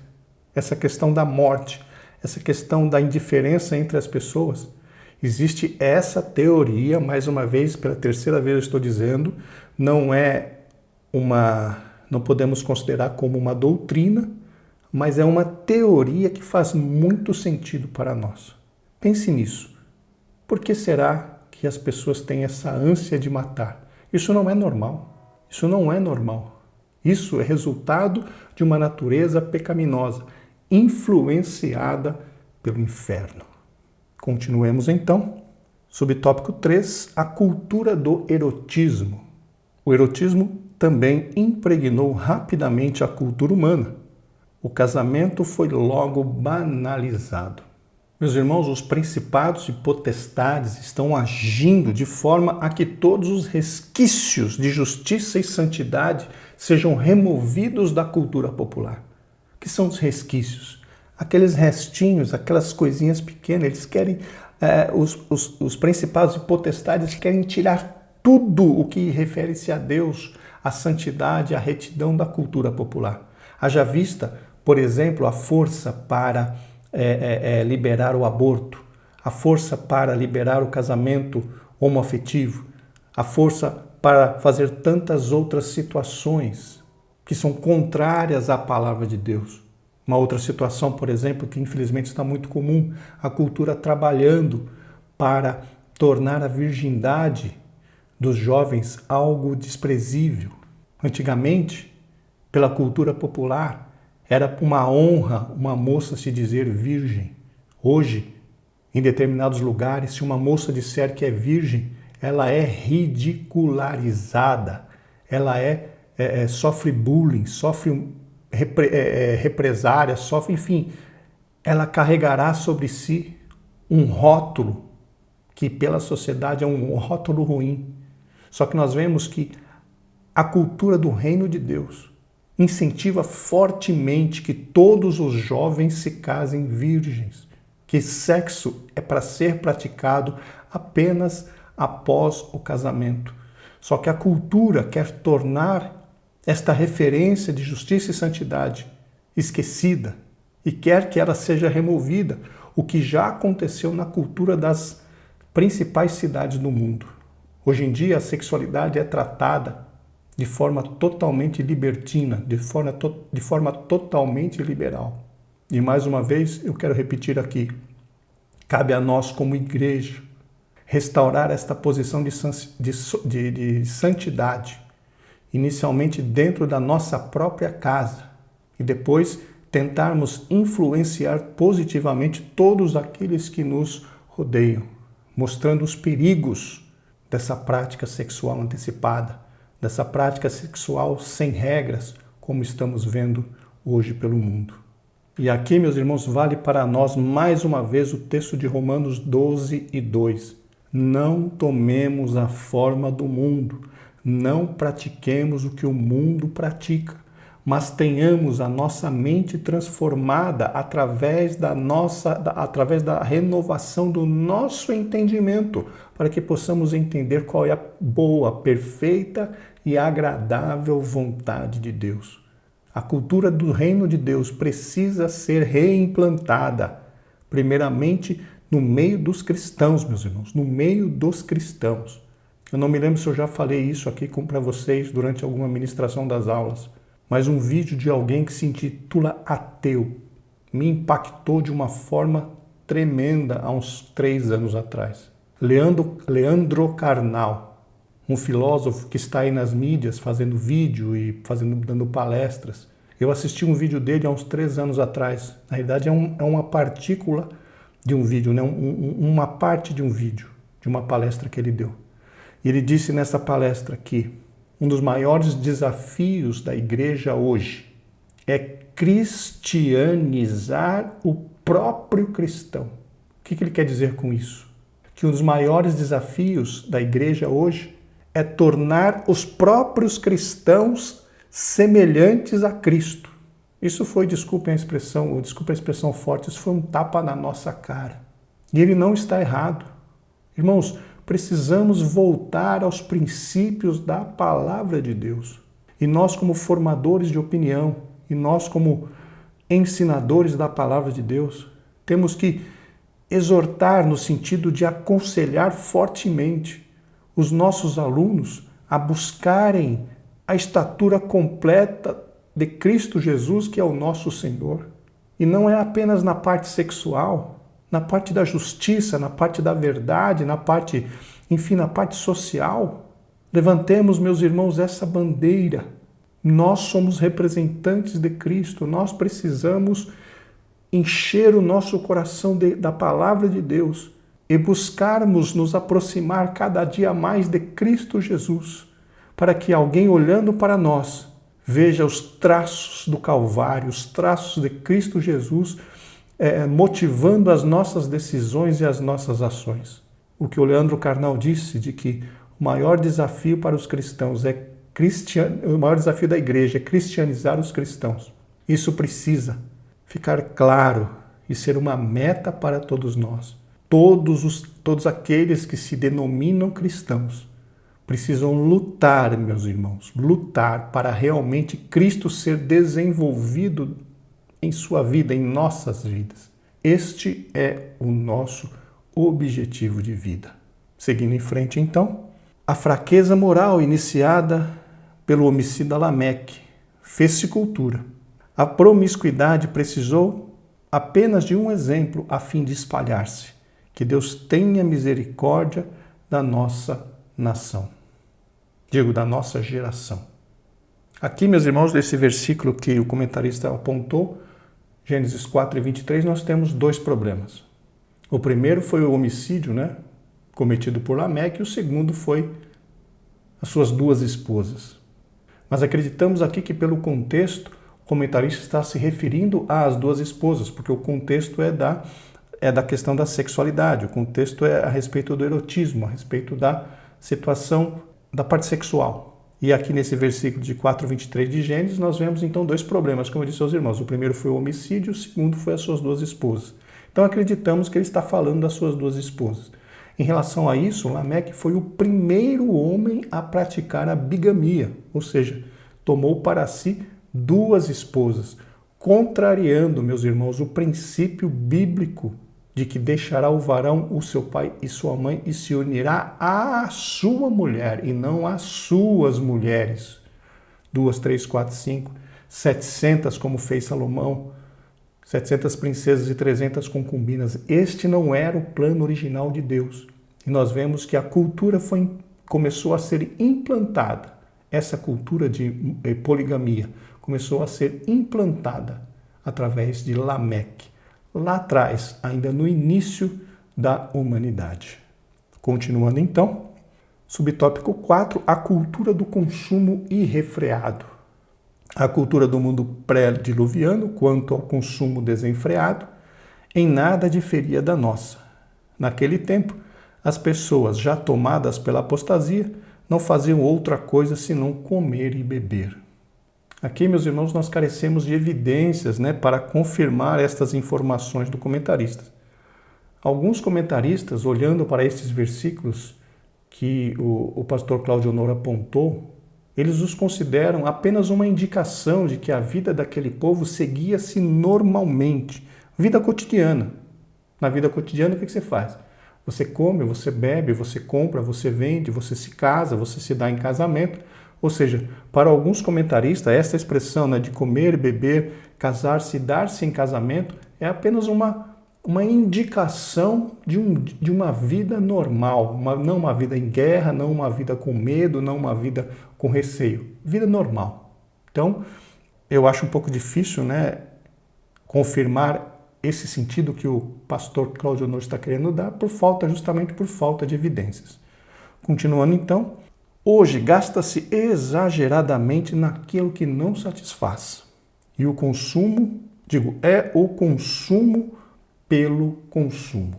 essa questão da morte, essa questão da indiferença entre as pessoas, existe essa teoria, mais uma vez, pela terceira vez eu estou dizendo, não podemos considerar como uma doutrina, mas é uma teoria que faz muito sentido para nós. Pense nisso. Por que será que as pessoas têm essa ânsia de matar? Isso não é normal. Isso não é normal. Isso é resultado de uma natureza pecaminosa, influenciada pelo inferno. Continuemos então. Subtópico 3, a cultura do erotismo. O erotismo também impregnou rapidamente a cultura humana. O casamento foi logo banalizado. Meus irmãos, os principados e potestades estão agindo de forma a que todos os resquícios de justiça e santidade sejam removidos da cultura popular. O que são os resquícios? Aqueles restinhos, aquelas coisinhas pequenas, eles querem, os principados e potestades querem tirar tudo o que refere-se a Deus, a santidade, a retidão da cultura popular. Haja vista, por exemplo, a força para liberar o aborto, a força para liberar o casamento homoafetivo, a força para fazer tantas outras situações que são contrárias à palavra de Deus. Uma outra situação, por exemplo, que infelizmente está muito comum, a cultura trabalhando para tornar a virgindade dos jovens algo desprezível. Antigamente, pela cultura popular, era uma honra uma moça se dizer virgem. Hoje, em determinados lugares, se uma moça disser que é virgem, ela é ridicularizada, ela sofre bullying, sofre represária, sofre, enfim, ela carregará sobre si um rótulo que pela sociedade é um rótulo ruim. Só que nós vemos que a cultura do reino de Deus incentiva fortemente que todos os jovens se casem virgens, que sexo é para ser praticado apenas após o casamento. Só que a cultura quer tornar esta referência de justiça e santidade esquecida e quer que ela seja removida, o que já aconteceu na cultura das principais cidades do mundo. Hoje em dia a sexualidade é tratada de forma totalmente libertina, de forma totalmente liberal. E mais uma vez, eu quero repetir aqui, cabe a nós como igreja restaurar esta posição de santidade, inicialmente dentro da nossa própria casa e depois tentarmos influenciar positivamente todos aqueles que nos rodeiam, mostrando os perigos dessa prática sexual antecipada, dessa prática sexual sem regras, como estamos vendo hoje pelo mundo. E aqui, meus irmãos, vale para nós mais uma vez o texto de Romanos 12:2. Não tomemos a forma do mundo, não pratiquemos o que o mundo pratica, mas tenhamos a nossa mente transformada através da renovação do nosso entendimento, para que possamos entender qual é a boa, perfeita e agradável vontade de Deus. A cultura do reino de Deus precisa ser reimplantada, primeiramente no meio dos cristãos, meus irmãos, no meio dos cristãos. Eu não me lembro se eu já falei isso aqui para vocês durante alguma ministração das aulas, mas um vídeo de alguém que se intitula Ateu me impactou de uma forma tremenda há uns 3 anos atrás. Leandro Carnal, um filósofo que está aí nas mídias fazendo vídeo e dando palestras. Eu assisti um vídeo dele há uns 3 anos atrás. Na realidade é uma partícula de um vídeo, né? Uma parte de um vídeo, de uma palestra que ele deu. E ele disse nessa palestra que um dos maiores desafios da igreja hoje é cristianizar o próprio cristão. O que ele quer dizer com isso? Que um dos maiores desafios da igreja hoje é é tornar os próprios cristãos semelhantes a Cristo. Isso foi, desculpa a expressão forte, isso foi um tapa na nossa cara. E ele não está errado. Irmãos, precisamos voltar aos princípios da palavra de Deus. E nós, como formadores de opinião, e nós, como ensinadores da palavra de Deus, temos que exortar no sentido de aconselhar fortemente os nossos alunos a buscarem a estatura completa de Cristo Jesus, que é o nosso Senhor. E não é apenas na parte sexual, na parte da justiça, na parte da verdade, na parte social. Levantemos, meus irmãos, essa bandeira. Nós somos representantes de Cristo, nós precisamos encher o nosso coração da palavra de Deus e buscarmos nos aproximar cada dia mais de Cristo Jesus, para que alguém olhando para nós veja os traços do Calvário, os traços de Cristo Jesus, motivando as nossas decisões e as nossas ações. O que o Leandro Carnal disse de que o maior desafio para os cristãos o maior desafio da igreja é cristianizar os cristãos. Isso precisa ficar claro e ser uma meta para todos nós. Todos aqueles que se denominam cristãos precisam lutar, meus irmãos, lutar para realmente Cristo ser desenvolvido em sua vida, em nossas vidas. Este é o nosso objetivo de vida. Seguindo em frente, então, a fraqueza moral iniciada pelo homicida Lameque fez-se cultura. A promiscuidade precisou apenas de um exemplo a fim de espalhar-se. Que Deus tenha misericórdia da nossa nação. Digo, da nossa geração. Aqui, meus irmãos, desse versículo que o comentarista apontou, Gênesis 4:23, nós temos dois problemas. O primeiro foi o homicídio, cometido por Lameque, e o segundo foi as suas duas esposas. Mas acreditamos aqui que pelo contexto, o comentarista está se referindo às duas esposas, porque o contexto é da questão da sexualidade, o contexto é a respeito do erotismo, a respeito da situação da parte sexual. E aqui nesse versículo de 4:23 de Gênesis, nós vemos então dois problemas, como eu disse aos irmãos. O primeiro foi o homicídio, o segundo foi as suas duas esposas. Então acreditamos que ele está falando das suas duas esposas. Em relação a isso, Lameque foi o primeiro homem a praticar a bigamia, ou seja, tomou para si duas esposas, contrariando, meus irmãos, o princípio bíblico de que deixará o varão o seu pai e sua mãe e se unirá à sua mulher e não às suas mulheres. 2, 3, 4, 5, 700 como fez Salomão, 700 princesas e 300 concubinas. Este não era o plano original de Deus. E nós vemos que a cultura começou a ser implantada. Essa cultura de poligamia começou a ser implantada através de Lameque, lá atrás, ainda no início da humanidade. Continuando então, subtópico 4, a cultura do consumo irrefreado. A cultura do mundo pré-diluviano, quanto ao consumo desenfreado, em nada diferia da nossa. Naquele tempo, as pessoas já tomadas pela apostasia não faziam outra coisa senão comer e beber. Aqui, meus irmãos, nós carecemos de evidências para confirmar estas informações do comentarista. Alguns comentaristas, olhando para estes versículos que o pastor Cláudio Honor apontou, eles os consideram apenas uma indicação de que a vida daquele povo seguia-se normalmente. Vida cotidiana. Na vida cotidiana, o que você faz? Você come, você bebe, você compra, você vende, você se casa, você se dá em casamento. Ou seja, para alguns comentaristas, essa expressão de comer, beber, casar-se e dar-se em casamento é apenas uma indicação de uma vida normal, não uma vida em guerra, não uma vida com medo, não uma vida com receio. Vida normal. Então, eu acho um pouco difícil confirmar esse sentido que o pastor Cláudio Honor está querendo dar justamente por falta de evidências. Continuando então, hoje gasta-se exageradamente naquilo que não satisfaz. E o consumo, é o consumo pelo consumo.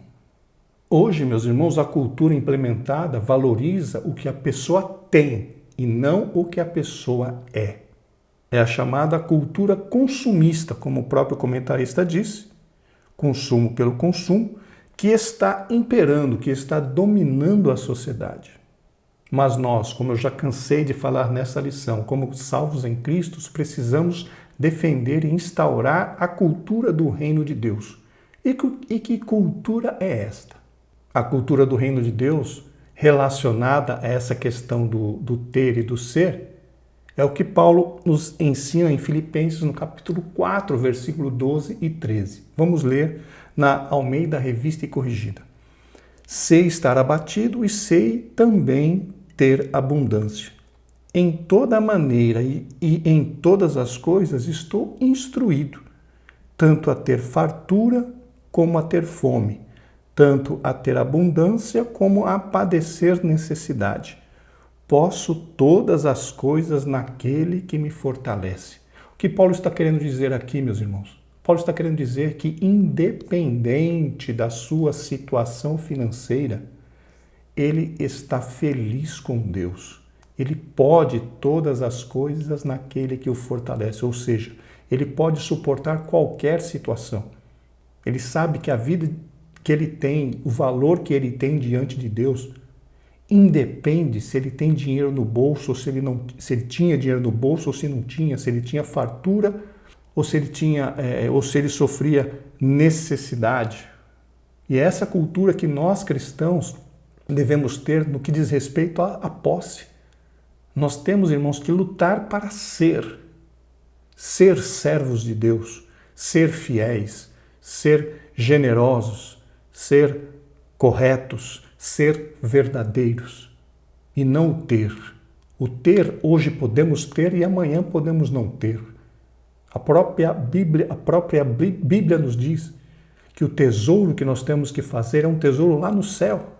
Hoje, meus irmãos, a cultura implementada valoriza o que a pessoa tem e não o que a pessoa é. É a chamada cultura consumista, como o próprio comentarista disse, consumo pelo consumo, que está imperando, que está dominando a sociedade. Mas nós, como eu já cansei de falar nessa lição, como salvos em Cristo, precisamos defender e instaurar a cultura do reino de Deus. E que cultura é esta? A cultura do reino de Deus, relacionada a essa questão do ter e do ser, é o que Paulo nos ensina em Filipenses, no capítulo 4, versículo 12 e 13. Vamos ler na Almeida Revista e Corrigida. Sei estar abatido e sei também ter abundância. Em toda maneira e em todas as coisas estou instruído, tanto a ter fartura como a ter fome, tanto a ter abundância como a padecer necessidade. Posso todas as coisas naquele que me fortalece. O que Paulo está querendo dizer aqui, meus irmãos? Paulo está querendo dizer que, independente da sua situação financeira, ele está feliz com Deus. Ele pode todas as coisas naquele que o fortalece, ou seja, ele pode suportar qualquer situação. Ele sabe que a vida que ele tem, o valor que ele tem diante de Deus, independe se ele tem dinheiro no bolso ou se ele tinha dinheiro no bolso ou se não tinha, se ele tinha fartura ou se ele sofria necessidade. E é essa cultura que nós cristãos devemos ter no que diz respeito à posse. Nós temos, irmãos, que lutar para ser servos de Deus, ser fiéis, ser generosos, ser corretos, ser verdadeiros e não o ter. O ter hoje podemos ter e amanhã podemos não ter. A própria Bíblia nos diz que o tesouro que nós temos que fazer é um tesouro lá no céu,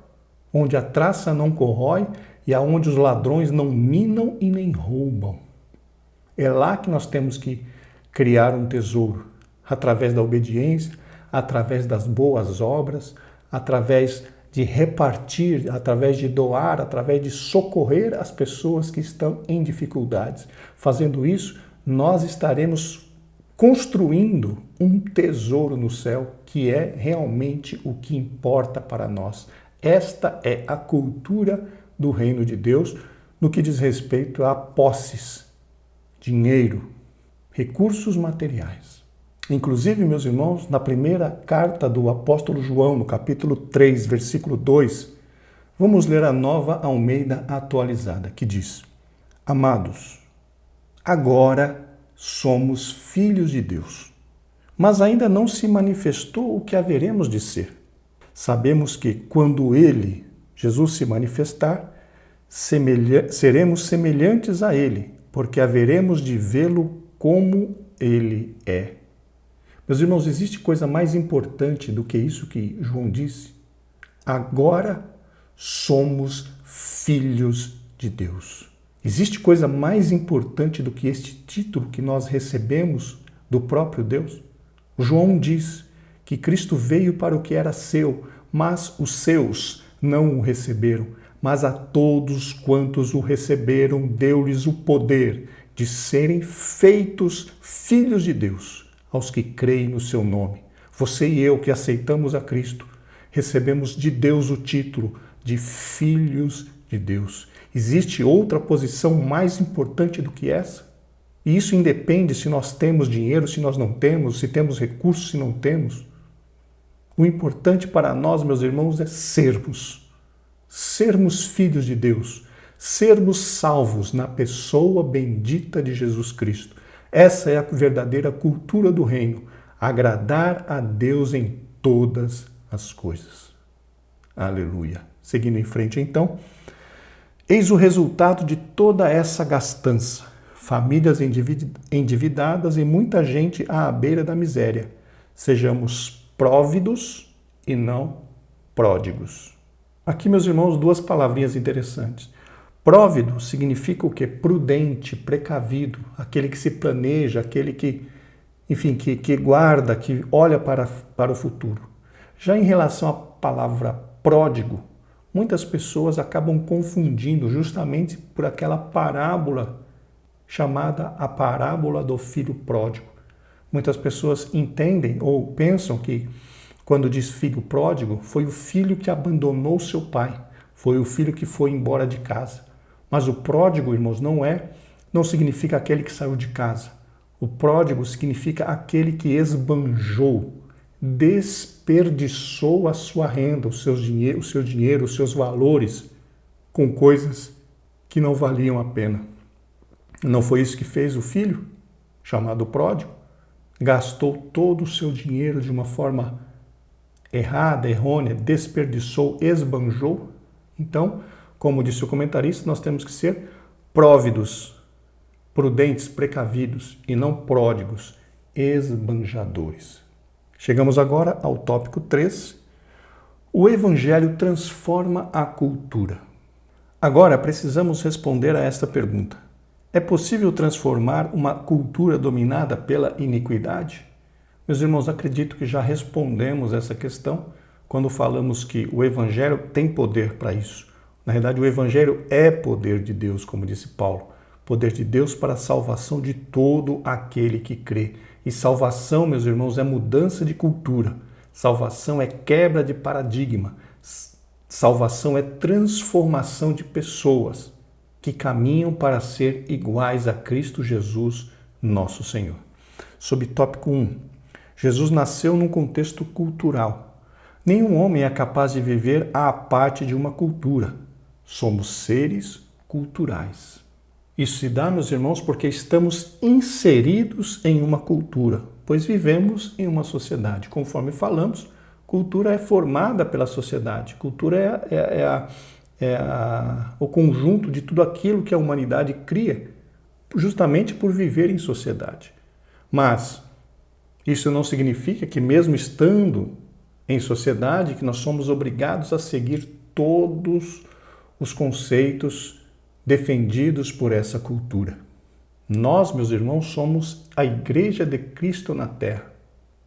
onde a traça não corrói e aonde os ladrões não minam e nem roubam. É lá que nós temos que criar um tesouro, através da obediência, através das boas obras, através de repartir, através de doar, através de socorrer as pessoas que estão em dificuldades. Fazendo isso, nós estaremos construindo um tesouro no céu, que é realmente o que importa para nós. Esta é a cultura do reino de Deus no que diz respeito a posses, dinheiro, recursos materiais. Inclusive, meus irmãos, na primeira carta do apóstolo João, no capítulo 3, versículo 2, vamos ler a Nova Almeida atualizada, que diz: Amados, agora somos filhos de Deus, mas ainda não se manifestou o que haveremos de ser. Sabemos que quando Ele, Jesus, se manifestar, seremos semelhantes a Ele, porque haveremos de vê-lo como Ele é. Meus irmãos, existe coisa mais importante do que isso que João disse? Agora somos filhos de Deus. Existe coisa mais importante do que este título que nós recebemos do próprio Deus? João diz que Cristo veio para o que era seu, mas os seus não o receberam. Mas a todos quantos o receberam, deu-lhes o poder de serem feitos filhos de Deus, aos que creem no seu nome. Você e eu que aceitamos a Cristo, recebemos de Deus o título de filhos de Deus. Existe outra posição mais importante do que essa? E isso independe se nós temos dinheiro, se nós não temos, se temos recursos, se não temos. O importante para nós, meus irmãos, é sermos filhos de Deus, sermos salvos na pessoa bendita de Jesus Cristo. Essa é a verdadeira cultura do reino, agradar a Deus em todas as coisas. Aleluia. Seguindo em frente, então, eis o resultado de toda essa gastança. Famílias endividadas e muita gente à beira da miséria. Sejamos próvidos e não pródigos. Aqui, meus irmãos, duas palavrinhas interessantes. Próvido significa o quê? Prudente, precavido, aquele que se planeja, aquele que, enfim, que guarda, que olha para o futuro. Já em relação à palavra pródigo. Muitas pessoas acabam confundindo justamente por aquela parábola chamada a parábola do filho pródigo. Muitas pessoas entendem ou pensam que quando diz filho pródigo, foi o filho que abandonou seu pai, foi o filho que foi embora de casa. Mas o pródigo, irmãos, não significa aquele que saiu de casa. O pródigo significa aquele que esbanjou, desperdiçou a sua renda, o seu dinheiro, os seus valores com coisas que não valiam a pena. Não foi isso que fez o filho, chamado pródigo? Gastou todo o seu dinheiro de uma forma errada, errônea, desperdiçou, esbanjou. Então, como disse o comentarista, nós temos que ser próvidos, prudentes, precavidos e não pródigos, esbanjadores. Chegamos agora ao tópico 3. O Evangelho transforma a cultura. Agora precisamos responder a esta pergunta. É possível transformar uma cultura dominada pela iniquidade? Meus irmãos, acredito que já respondemos essa questão quando falamos que o Evangelho tem poder para isso. Na verdade, o Evangelho é poder de Deus, como disse Paulo. Poder de Deus para a salvação de todo aquele que crê. E salvação, meus irmãos, é mudança de cultura. Salvação é quebra de paradigma. Salvação é transformação de pessoas que caminham para ser iguais a Cristo Jesus, nosso Senhor. Subtópico 1. Jesus nasceu num contexto cultural. Nenhum homem é capaz de viver à parte de uma cultura. Somos seres culturais. Isso se dá, meus irmãos, porque estamos inseridos em uma cultura, pois vivemos em uma sociedade. Conforme falamos, cultura é formada pela sociedade. Cultura o conjunto de tudo aquilo que a humanidade cria, justamente por viver em sociedade. Mas isso não significa que, mesmo estando em sociedade, que nós somos obrigados a seguir todos os conceitos defendidos por essa cultura. Nós, meus irmãos, somos a Igreja de Cristo na Terra.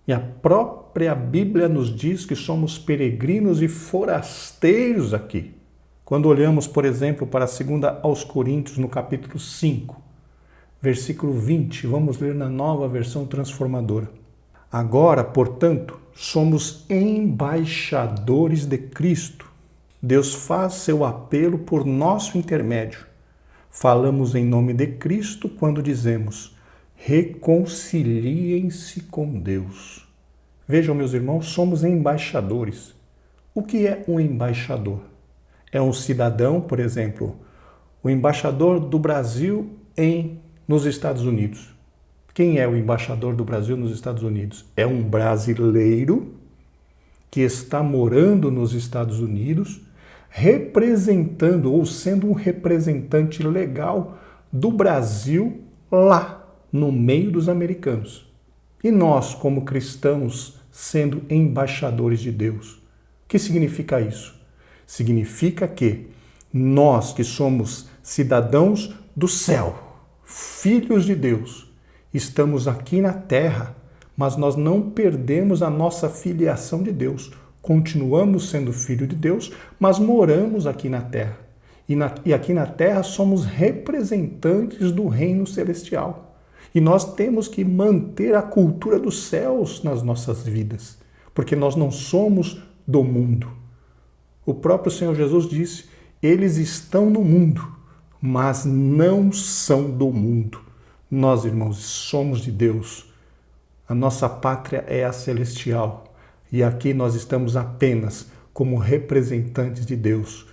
E a própria Bíblia nos diz que somos peregrinos e forasteiros aqui. Quando olhamos, por exemplo, para a 2 aos Coríntios, no capítulo 5, versículo 20, vamos ler na Nova Versão Transformadora. Agora, portanto, somos embaixadores de Cristo. Deus faz seu apelo por nosso intermédio. Falamos em nome de Cristo quando dizemos: reconciliem-se com Deus. Vejam, meus irmãos, somos embaixadores. O que é um embaixador? É um cidadão, por exemplo, o embaixador do Brasil nos Estados Unidos. Quem é o embaixador do Brasil nos Estados Unidos? É um brasileiro que está morando nos Estados Unidos, representando ou sendo um representante legal do Brasil lá no meio dos americanos. E nós, como cristãos, sendo embaixadores de Deus. O que significa isso? Significa que nós, que somos cidadãos do céu, filhos de Deus, estamos aqui na terra, mas nós não perdemos a nossa filiação de Deus. Continuamos sendo filho de Deus, mas moramos aqui na terra. E aqui na terra somos representantes do reino celestial. E nós temos que manter a cultura dos céus nas nossas vidas, porque nós não somos do mundo. O próprio Senhor Jesus disse: eles estão no mundo, mas não são do mundo. Nós, irmãos, somos de Deus. A nossa pátria é a celestial. E aqui nós estamos apenas como representantes de Deus.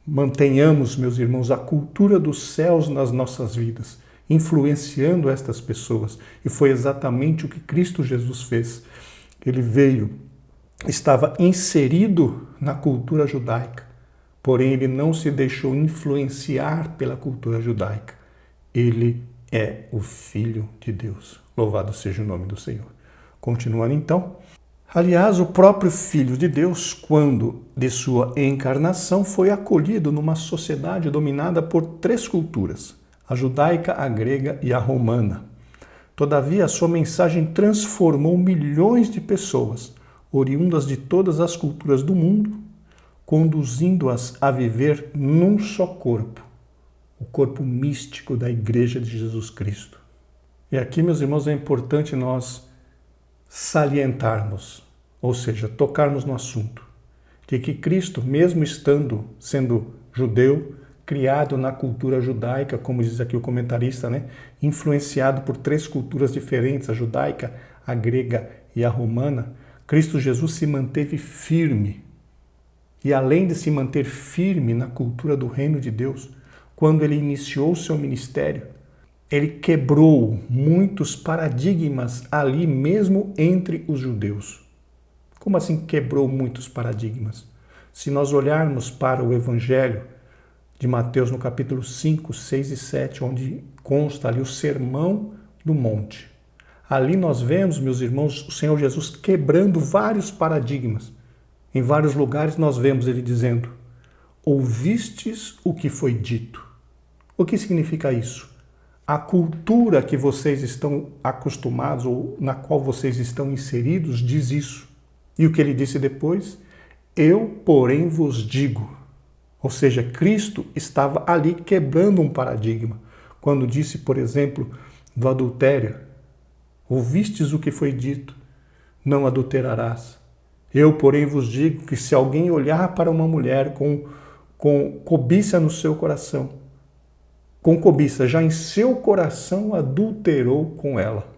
Mantenhamos, meus irmãos, a cultura dos céus nas nossas vidas, influenciando estas pessoas. E foi exatamente o que Cristo Jesus fez. Ele veio, estava inserido na cultura judaica, porém ele não se deixou influenciar pela cultura judaica. Ele é o Filho de Deus. Louvado seja o nome do Senhor. Continuando então. Aliás, o próprio Filho de Deus, quando de sua encarnação, foi acolhido numa sociedade dominada por 3 culturas, a judaica, a grega e a romana. Todavia, a sua mensagem transformou milhões de pessoas, oriundas de todas as culturas do mundo, conduzindo-as a viver num só corpo, o corpo místico da Igreja de Jesus Cristo. E aqui, meus irmãos, é importante nós salientarmos, ou seja, tocarmos no assunto, de que Cristo, mesmo sendo judeu, criado na cultura judaica, como diz aqui o comentarista, influenciado por 3 culturas diferentes, a judaica, a grega e a romana, Cristo Jesus se manteve firme. E além de se manter firme na cultura do reino de Deus, quando ele iniciou o seu ministério, ele quebrou muitos paradigmas ali mesmo entre os judeus. Como assim quebrou muitos paradigmas? Se nós olharmos para o Evangelho de Mateus no capítulo 5, 6 e 7, onde consta ali o Sermão do Monte. Ali nós vemos, meus irmãos, o Senhor Jesus quebrando vários paradigmas. Em vários lugares nós vemos ele dizendo: ouvistes o que foi dito. O que significa isso? A cultura que vocês estão acostumados ou na qual vocês estão inseridos diz isso. E o que ele disse depois? Eu, porém, vos digo. Ou seja, Cristo estava ali quebrando um paradigma. Quando disse, por exemplo, do adultério: ouvistes o que foi dito, não adulterarás. Eu, porém, vos digo que se alguém olhar para uma mulher com cobiça no seu coração, com cobiça, já em seu coração adulterou com ela.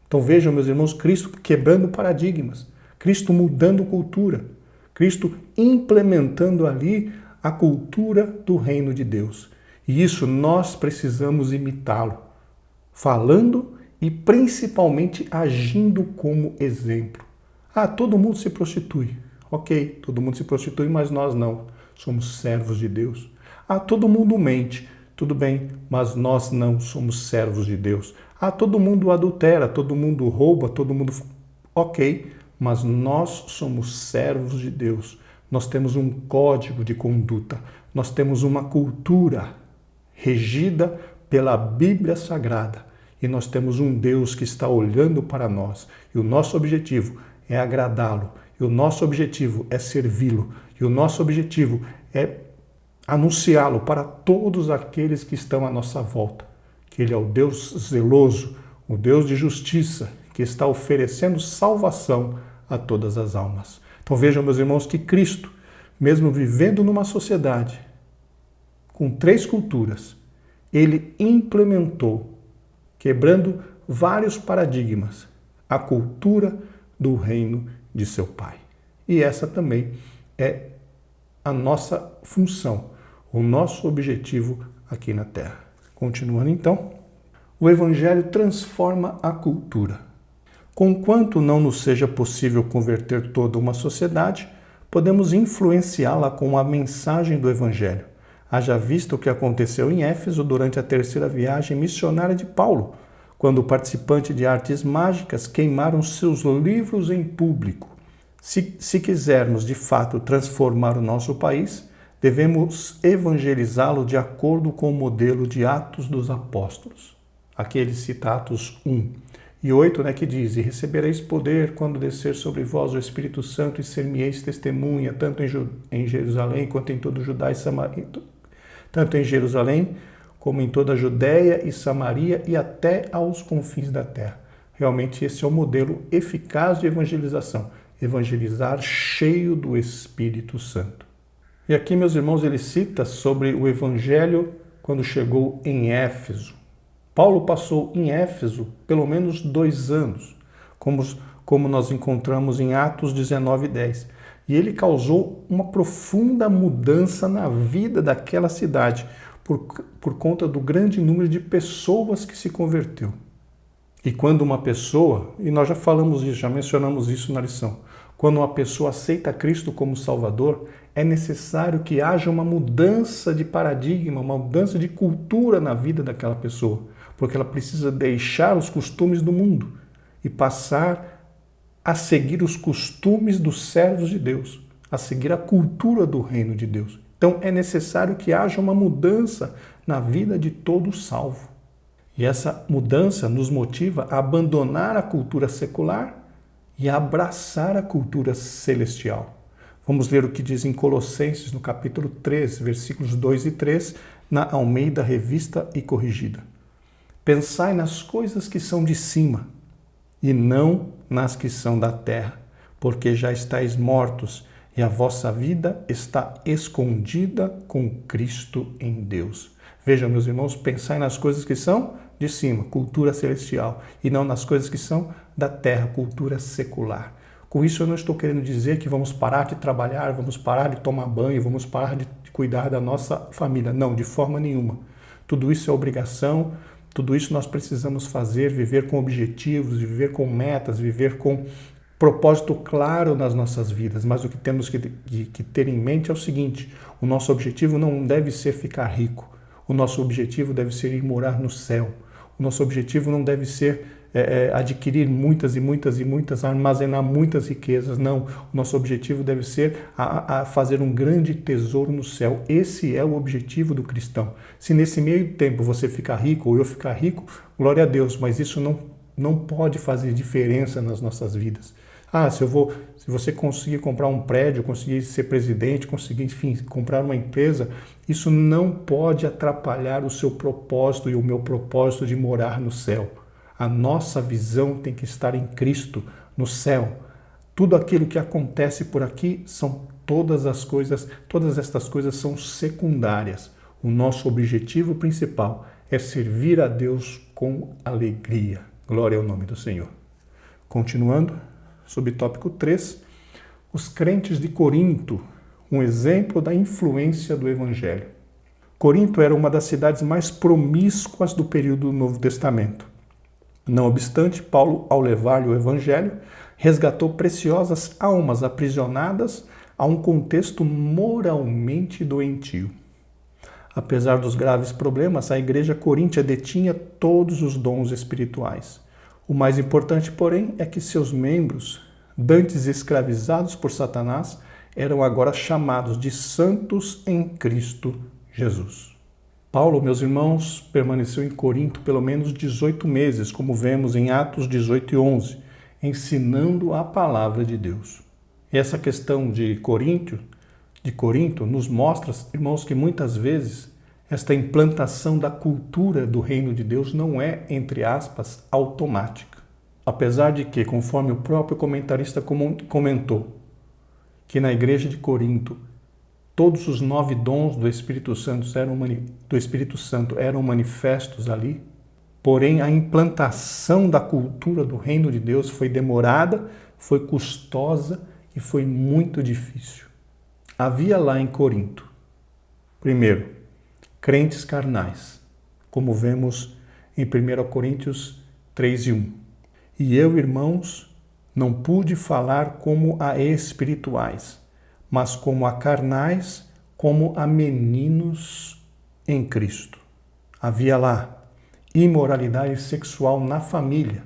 Então vejam, meus irmãos, Cristo quebrando paradigmas, Cristo mudando cultura, Cristo implementando ali a cultura do reino de Deus. E isso nós precisamos imitá-lo, falando e principalmente agindo como exemplo. Todo mundo se prostitui. Ok, todo mundo se prostitui, mas nós não. Somos servos de Deus. Todo mundo mente. Tudo bem, mas nós não somos servos de Deus. Todo mundo adultera, todo mundo rouba, todo mundo... Ok, mas nós somos servos de Deus. Nós temos um código de conduta. Nós temos uma cultura regida pela Bíblia Sagrada. E nós temos um Deus que está olhando para nós. E o nosso objetivo é agradá-lo. E o nosso objetivo é servi-lo. E o nosso objetivo é anunciá-lo para todos aqueles que estão à nossa volta. Que Ele é o Deus zeloso, o Deus de justiça, que está oferecendo salvação a todas as almas. Então vejam, meus irmãos, que Cristo, mesmo vivendo numa sociedade com 3 culturas, Ele implementou, quebrando vários paradigmas, a cultura do reino de seu Pai. E essa também é a nossa função, o nosso objetivo aqui na Terra. Continuando então, o Evangelho transforma a cultura. Conquanto não nos seja possível converter toda uma sociedade, podemos influenciá-la com a mensagem do Evangelho. Haja visto o que aconteceu em Éfeso durante a 3ª viagem missionária de Paulo, quando o participante de artes mágicas queimaram seus livros em público. Se quisermos de fato transformar o nosso país, devemos evangelizá-lo de acordo com o modelo de Atos dos Apóstolos. Aqui ele cita Atos 1 e 8, que diz: E recebereis poder quando descer sobre vós o Espírito Santo e ser-me-eis testemunha, tanto em Jerusalém quanto em toda Judá e Samaria, tanto em Jerusalém como em toda a Judéia e Samaria e até aos confins da terra. Realmente esse é o modelo eficaz de evangelização. Evangelizar cheio do Espírito Santo. E aqui, meus irmãos, ele cita sobre o Evangelho quando chegou em Éfeso. Paulo passou em Éfeso pelo menos 2 anos, como nós encontramos em Atos 19:10. E ele causou uma profunda mudança na vida daquela cidade, por conta do grande número de pessoas que se converteu. E quando uma pessoa, e nós já falamos isso, já mencionamos isso na lição, quando uma pessoa aceita Cristo como Salvador, é necessário que haja uma mudança de paradigma, uma mudança de cultura na vida daquela pessoa, porque ela precisa deixar os costumes do mundo e passar a seguir os costumes dos servos de Deus, a seguir a cultura do reino de Deus. Então é necessário que haja uma mudança na vida de todo salvo. E essa mudança nos motiva a abandonar a cultura secular e a abraçar a cultura celestial. Vamos ler o que diz em Colossenses, no capítulo 3, versículos 2 e 3, na Almeida Revista e Corrigida. Pensai nas coisas que são de cima, e não nas que são da terra, porque já estáis mortos, e a vossa vida está escondida com Cristo em Deus. Vejam, meus irmãos, pensai nas coisas que são de cima, cultura celestial, e não nas coisas que são da terra, cultura secular. Com isso eu não estou querendo dizer que vamos parar de trabalhar, vamos parar de tomar banho, vamos parar de cuidar da nossa família. Não, de forma nenhuma. Tudo isso é obrigação, tudo isso nós precisamos fazer, viver com objetivos, viver com metas, viver com propósito claro nas nossas vidas. Mas o que temos que ter em mente é o seguinte: o nosso objetivo não deve ser ficar rico, o nosso objetivo deve ser ir morar no céu. O nosso objetivo não deve ser adquirir muitas, armazenar muitas riquezas. Não, o nosso objetivo deve ser fazer um grande tesouro no céu. Esse é o objetivo do cristão. Se nesse meio tempo você ficar rico ou eu ficar rico, glória a Deus, mas isso não pode fazer diferença nas nossas vidas. Se você conseguir comprar um prédio, conseguir ser presidente, conseguir, enfim, comprar uma empresa, isso não pode atrapalhar o seu propósito e o meu propósito de morar no céu. A nossa visão tem que estar em Cristo, no céu. Tudo aquilo que acontece por aqui todas estas coisas são secundárias. O nosso objetivo principal é servir a Deus com alegria. Glória ao nome do Senhor. Continuando, subtópico 3, os crentes de Corinto, um exemplo da influência do Evangelho. Corinto era uma das cidades mais promíscuas do período do Novo Testamento. Não obstante, Paulo, ao levar-lhe o Evangelho, resgatou preciosas almas aprisionadas a um contexto moralmente doentio. Apesar dos graves problemas, a igreja coríntia detinha todos os dons espirituais. O mais importante, porém, é que seus membros, dantes escravizados por Satanás, eram agora chamados de santos em Cristo Jesus. Paulo, meus irmãos, permaneceu em Corinto pelo menos 18 meses, como vemos em Atos 18 e 11, ensinando a palavra de Deus. E essa questão de Corinto nos mostra, irmãos, que muitas vezes esta implantação da cultura do reino de Deus não é, entre aspas, automática. Apesar de que, conforme o próprio comentarista comentou, que na igreja de Corinto todos os 9 dons do Espírito Santo eram manifestos ali, porém a implantação da cultura do reino de Deus foi demorada, foi custosa e foi muito difícil. Havia lá em Corinto, primeiro, crentes carnais, como vemos em 1 Coríntios 3 e 1. E eu, irmãos, não pude falar como a espirituais, mas como a carnais, como a meninos em Cristo. Havia lá imoralidade sexual na família.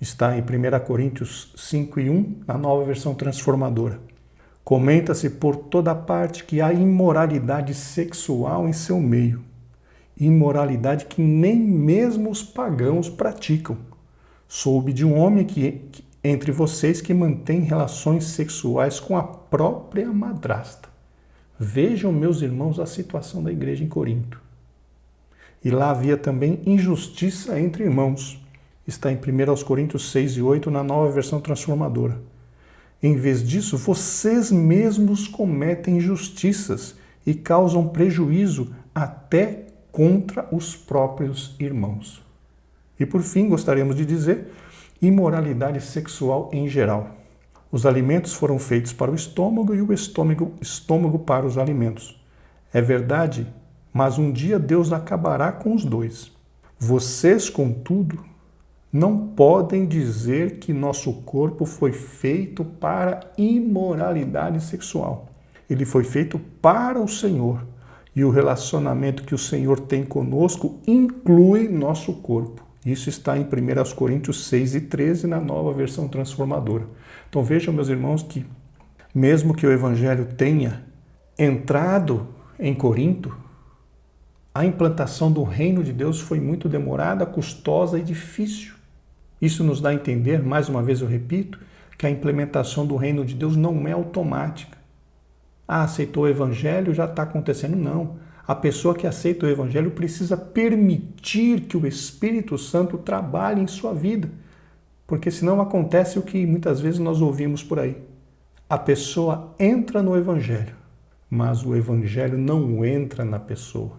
Está em 1 Coríntios 5 e 1, na Nova Versão Transformadora. Comenta-se por toda parte que há imoralidade sexual em seu meio. Imoralidade que nem mesmo os pagãos praticam. Soube de um homem entre vocês que mantém relações sexuais com a própria madrasta. Vejam, meus irmãos, a situação da igreja em Corinto. E lá havia também injustiça entre irmãos. Está em 1 Coríntios 6 e 8, na Nova Versão Transformadora. Em vez disso, vocês mesmos cometem injustiças e causam prejuízo até contra os próprios irmãos. E por fim, gostaríamos de dizer, imoralidade sexual em geral. Os alimentos foram feitos para o estômago e o estômago para os alimentos. É verdade, mas um dia Deus acabará com os dois. Vocês, contudo, não podem dizer que nosso corpo foi feito para imoralidade sexual. Ele foi feito para o Senhor. E o relacionamento que o Senhor tem conosco inclui nosso corpo. Isso está em 1 Coríntios 6 e 13, na Nova Versão Transformadora. Então vejam, meus irmãos, que mesmo que o Evangelho tenha entrado em Corinto, a implantação do reino de Deus foi muito demorada, custosa e difícil. Isso nos dá a entender, mais uma vez eu repito, que a implementação do reino de Deus não é automática. Ah, aceitou o evangelho, já está acontecendo. Não. A pessoa que aceita o evangelho precisa permitir que o Espírito Santo trabalhe em sua vida. Porque senão acontece o que muitas vezes nós ouvimos por aí. A pessoa entra no evangelho, mas o evangelho não entra na pessoa.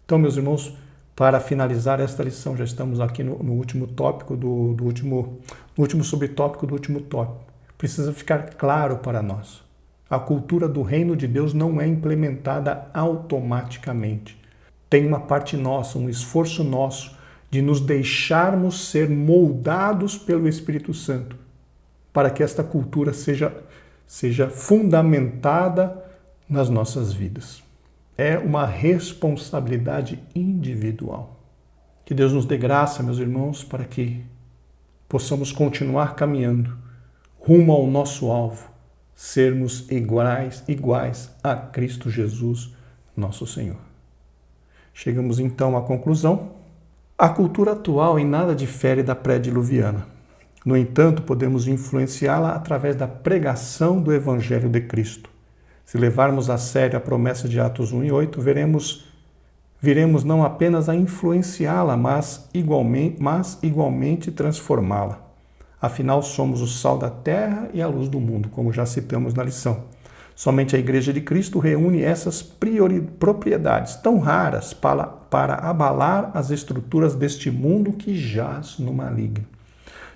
Então, meus irmãos, para finalizar esta lição, já estamos aqui no último tópico no último subtópico do último tópico. Precisa ficar claro para nós. A cultura do reino de Deus não é implementada automaticamente. Tem uma parte nossa, um esforço nosso de nos deixarmos ser moldados pelo Espírito Santo, para que esta cultura seja fundamentada nas nossas vidas. É uma responsabilidade individual. Que Deus nos dê graça, meus irmãos, para que possamos continuar caminhando rumo ao nosso alvo, sermos iguais a Cristo Jesus, nosso Senhor. Chegamos então à conclusão. A cultura atual em nada difere da pré-diluviana. No entanto, podemos influenciá-la através da pregação do Evangelho de Cristo. Se levarmos a sério a promessa de Atos 1 e 8, viremos não apenas a influenciá-la, mas igualmente transformá-la. Afinal, somos o sal da terra e a luz do mundo, como já citamos na lição. Somente a Igreja de Cristo reúne essas propriedades tão raras para abalar as estruturas deste mundo que jaz no maligno.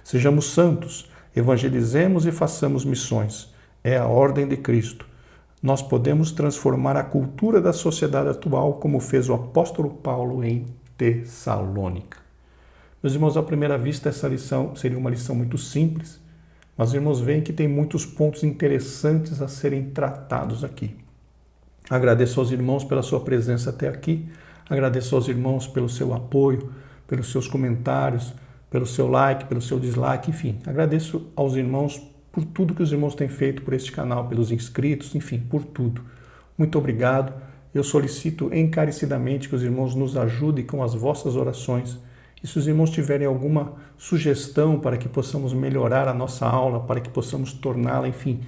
Sejamos santos, evangelizemos e façamos missões. É a ordem de Cristo. Nós podemos transformar a cultura da sociedade atual, como fez o apóstolo Paulo em Tessalônica. Meus irmãos, à primeira vista, essa lição seria uma lição muito simples, mas os irmãos veem que tem muitos pontos interessantes a serem tratados aqui. Agradeço aos irmãos pela sua presença até aqui, agradeço aos irmãos pelo seu apoio, pelos seus comentários, pelo seu like, pelo seu dislike, enfim. Agradeço aos irmãos por tudo que os irmãos têm feito por este canal, pelos inscritos, enfim, por tudo. Muito obrigado. Eu solicito encarecidamente que os irmãos nos ajudem com as vossas orações. E se os irmãos tiverem alguma sugestão para que possamos melhorar a nossa aula, para que possamos torná-la, enfim,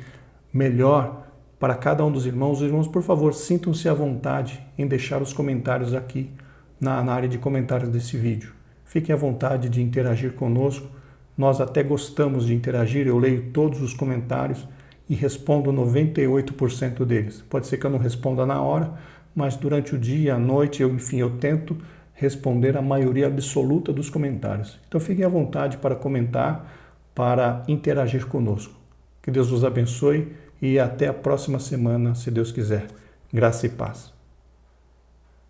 melhor para cada um dos irmãos, os irmãos, por favor, sintam-se à vontade em deixar os comentários aqui na área de comentários desse vídeo. Fiquem à vontade de interagir conosco. Nós até gostamos de interagir, eu leio todos os comentários e respondo 98% deles. Pode ser que eu não responda na hora, mas durante o dia, à noite, eu tento responder a maioria absoluta dos comentários. Então fiquem à vontade para comentar, para interagir conosco. Que Deus os abençoe e até a próxima semana, se Deus quiser. Graça e paz.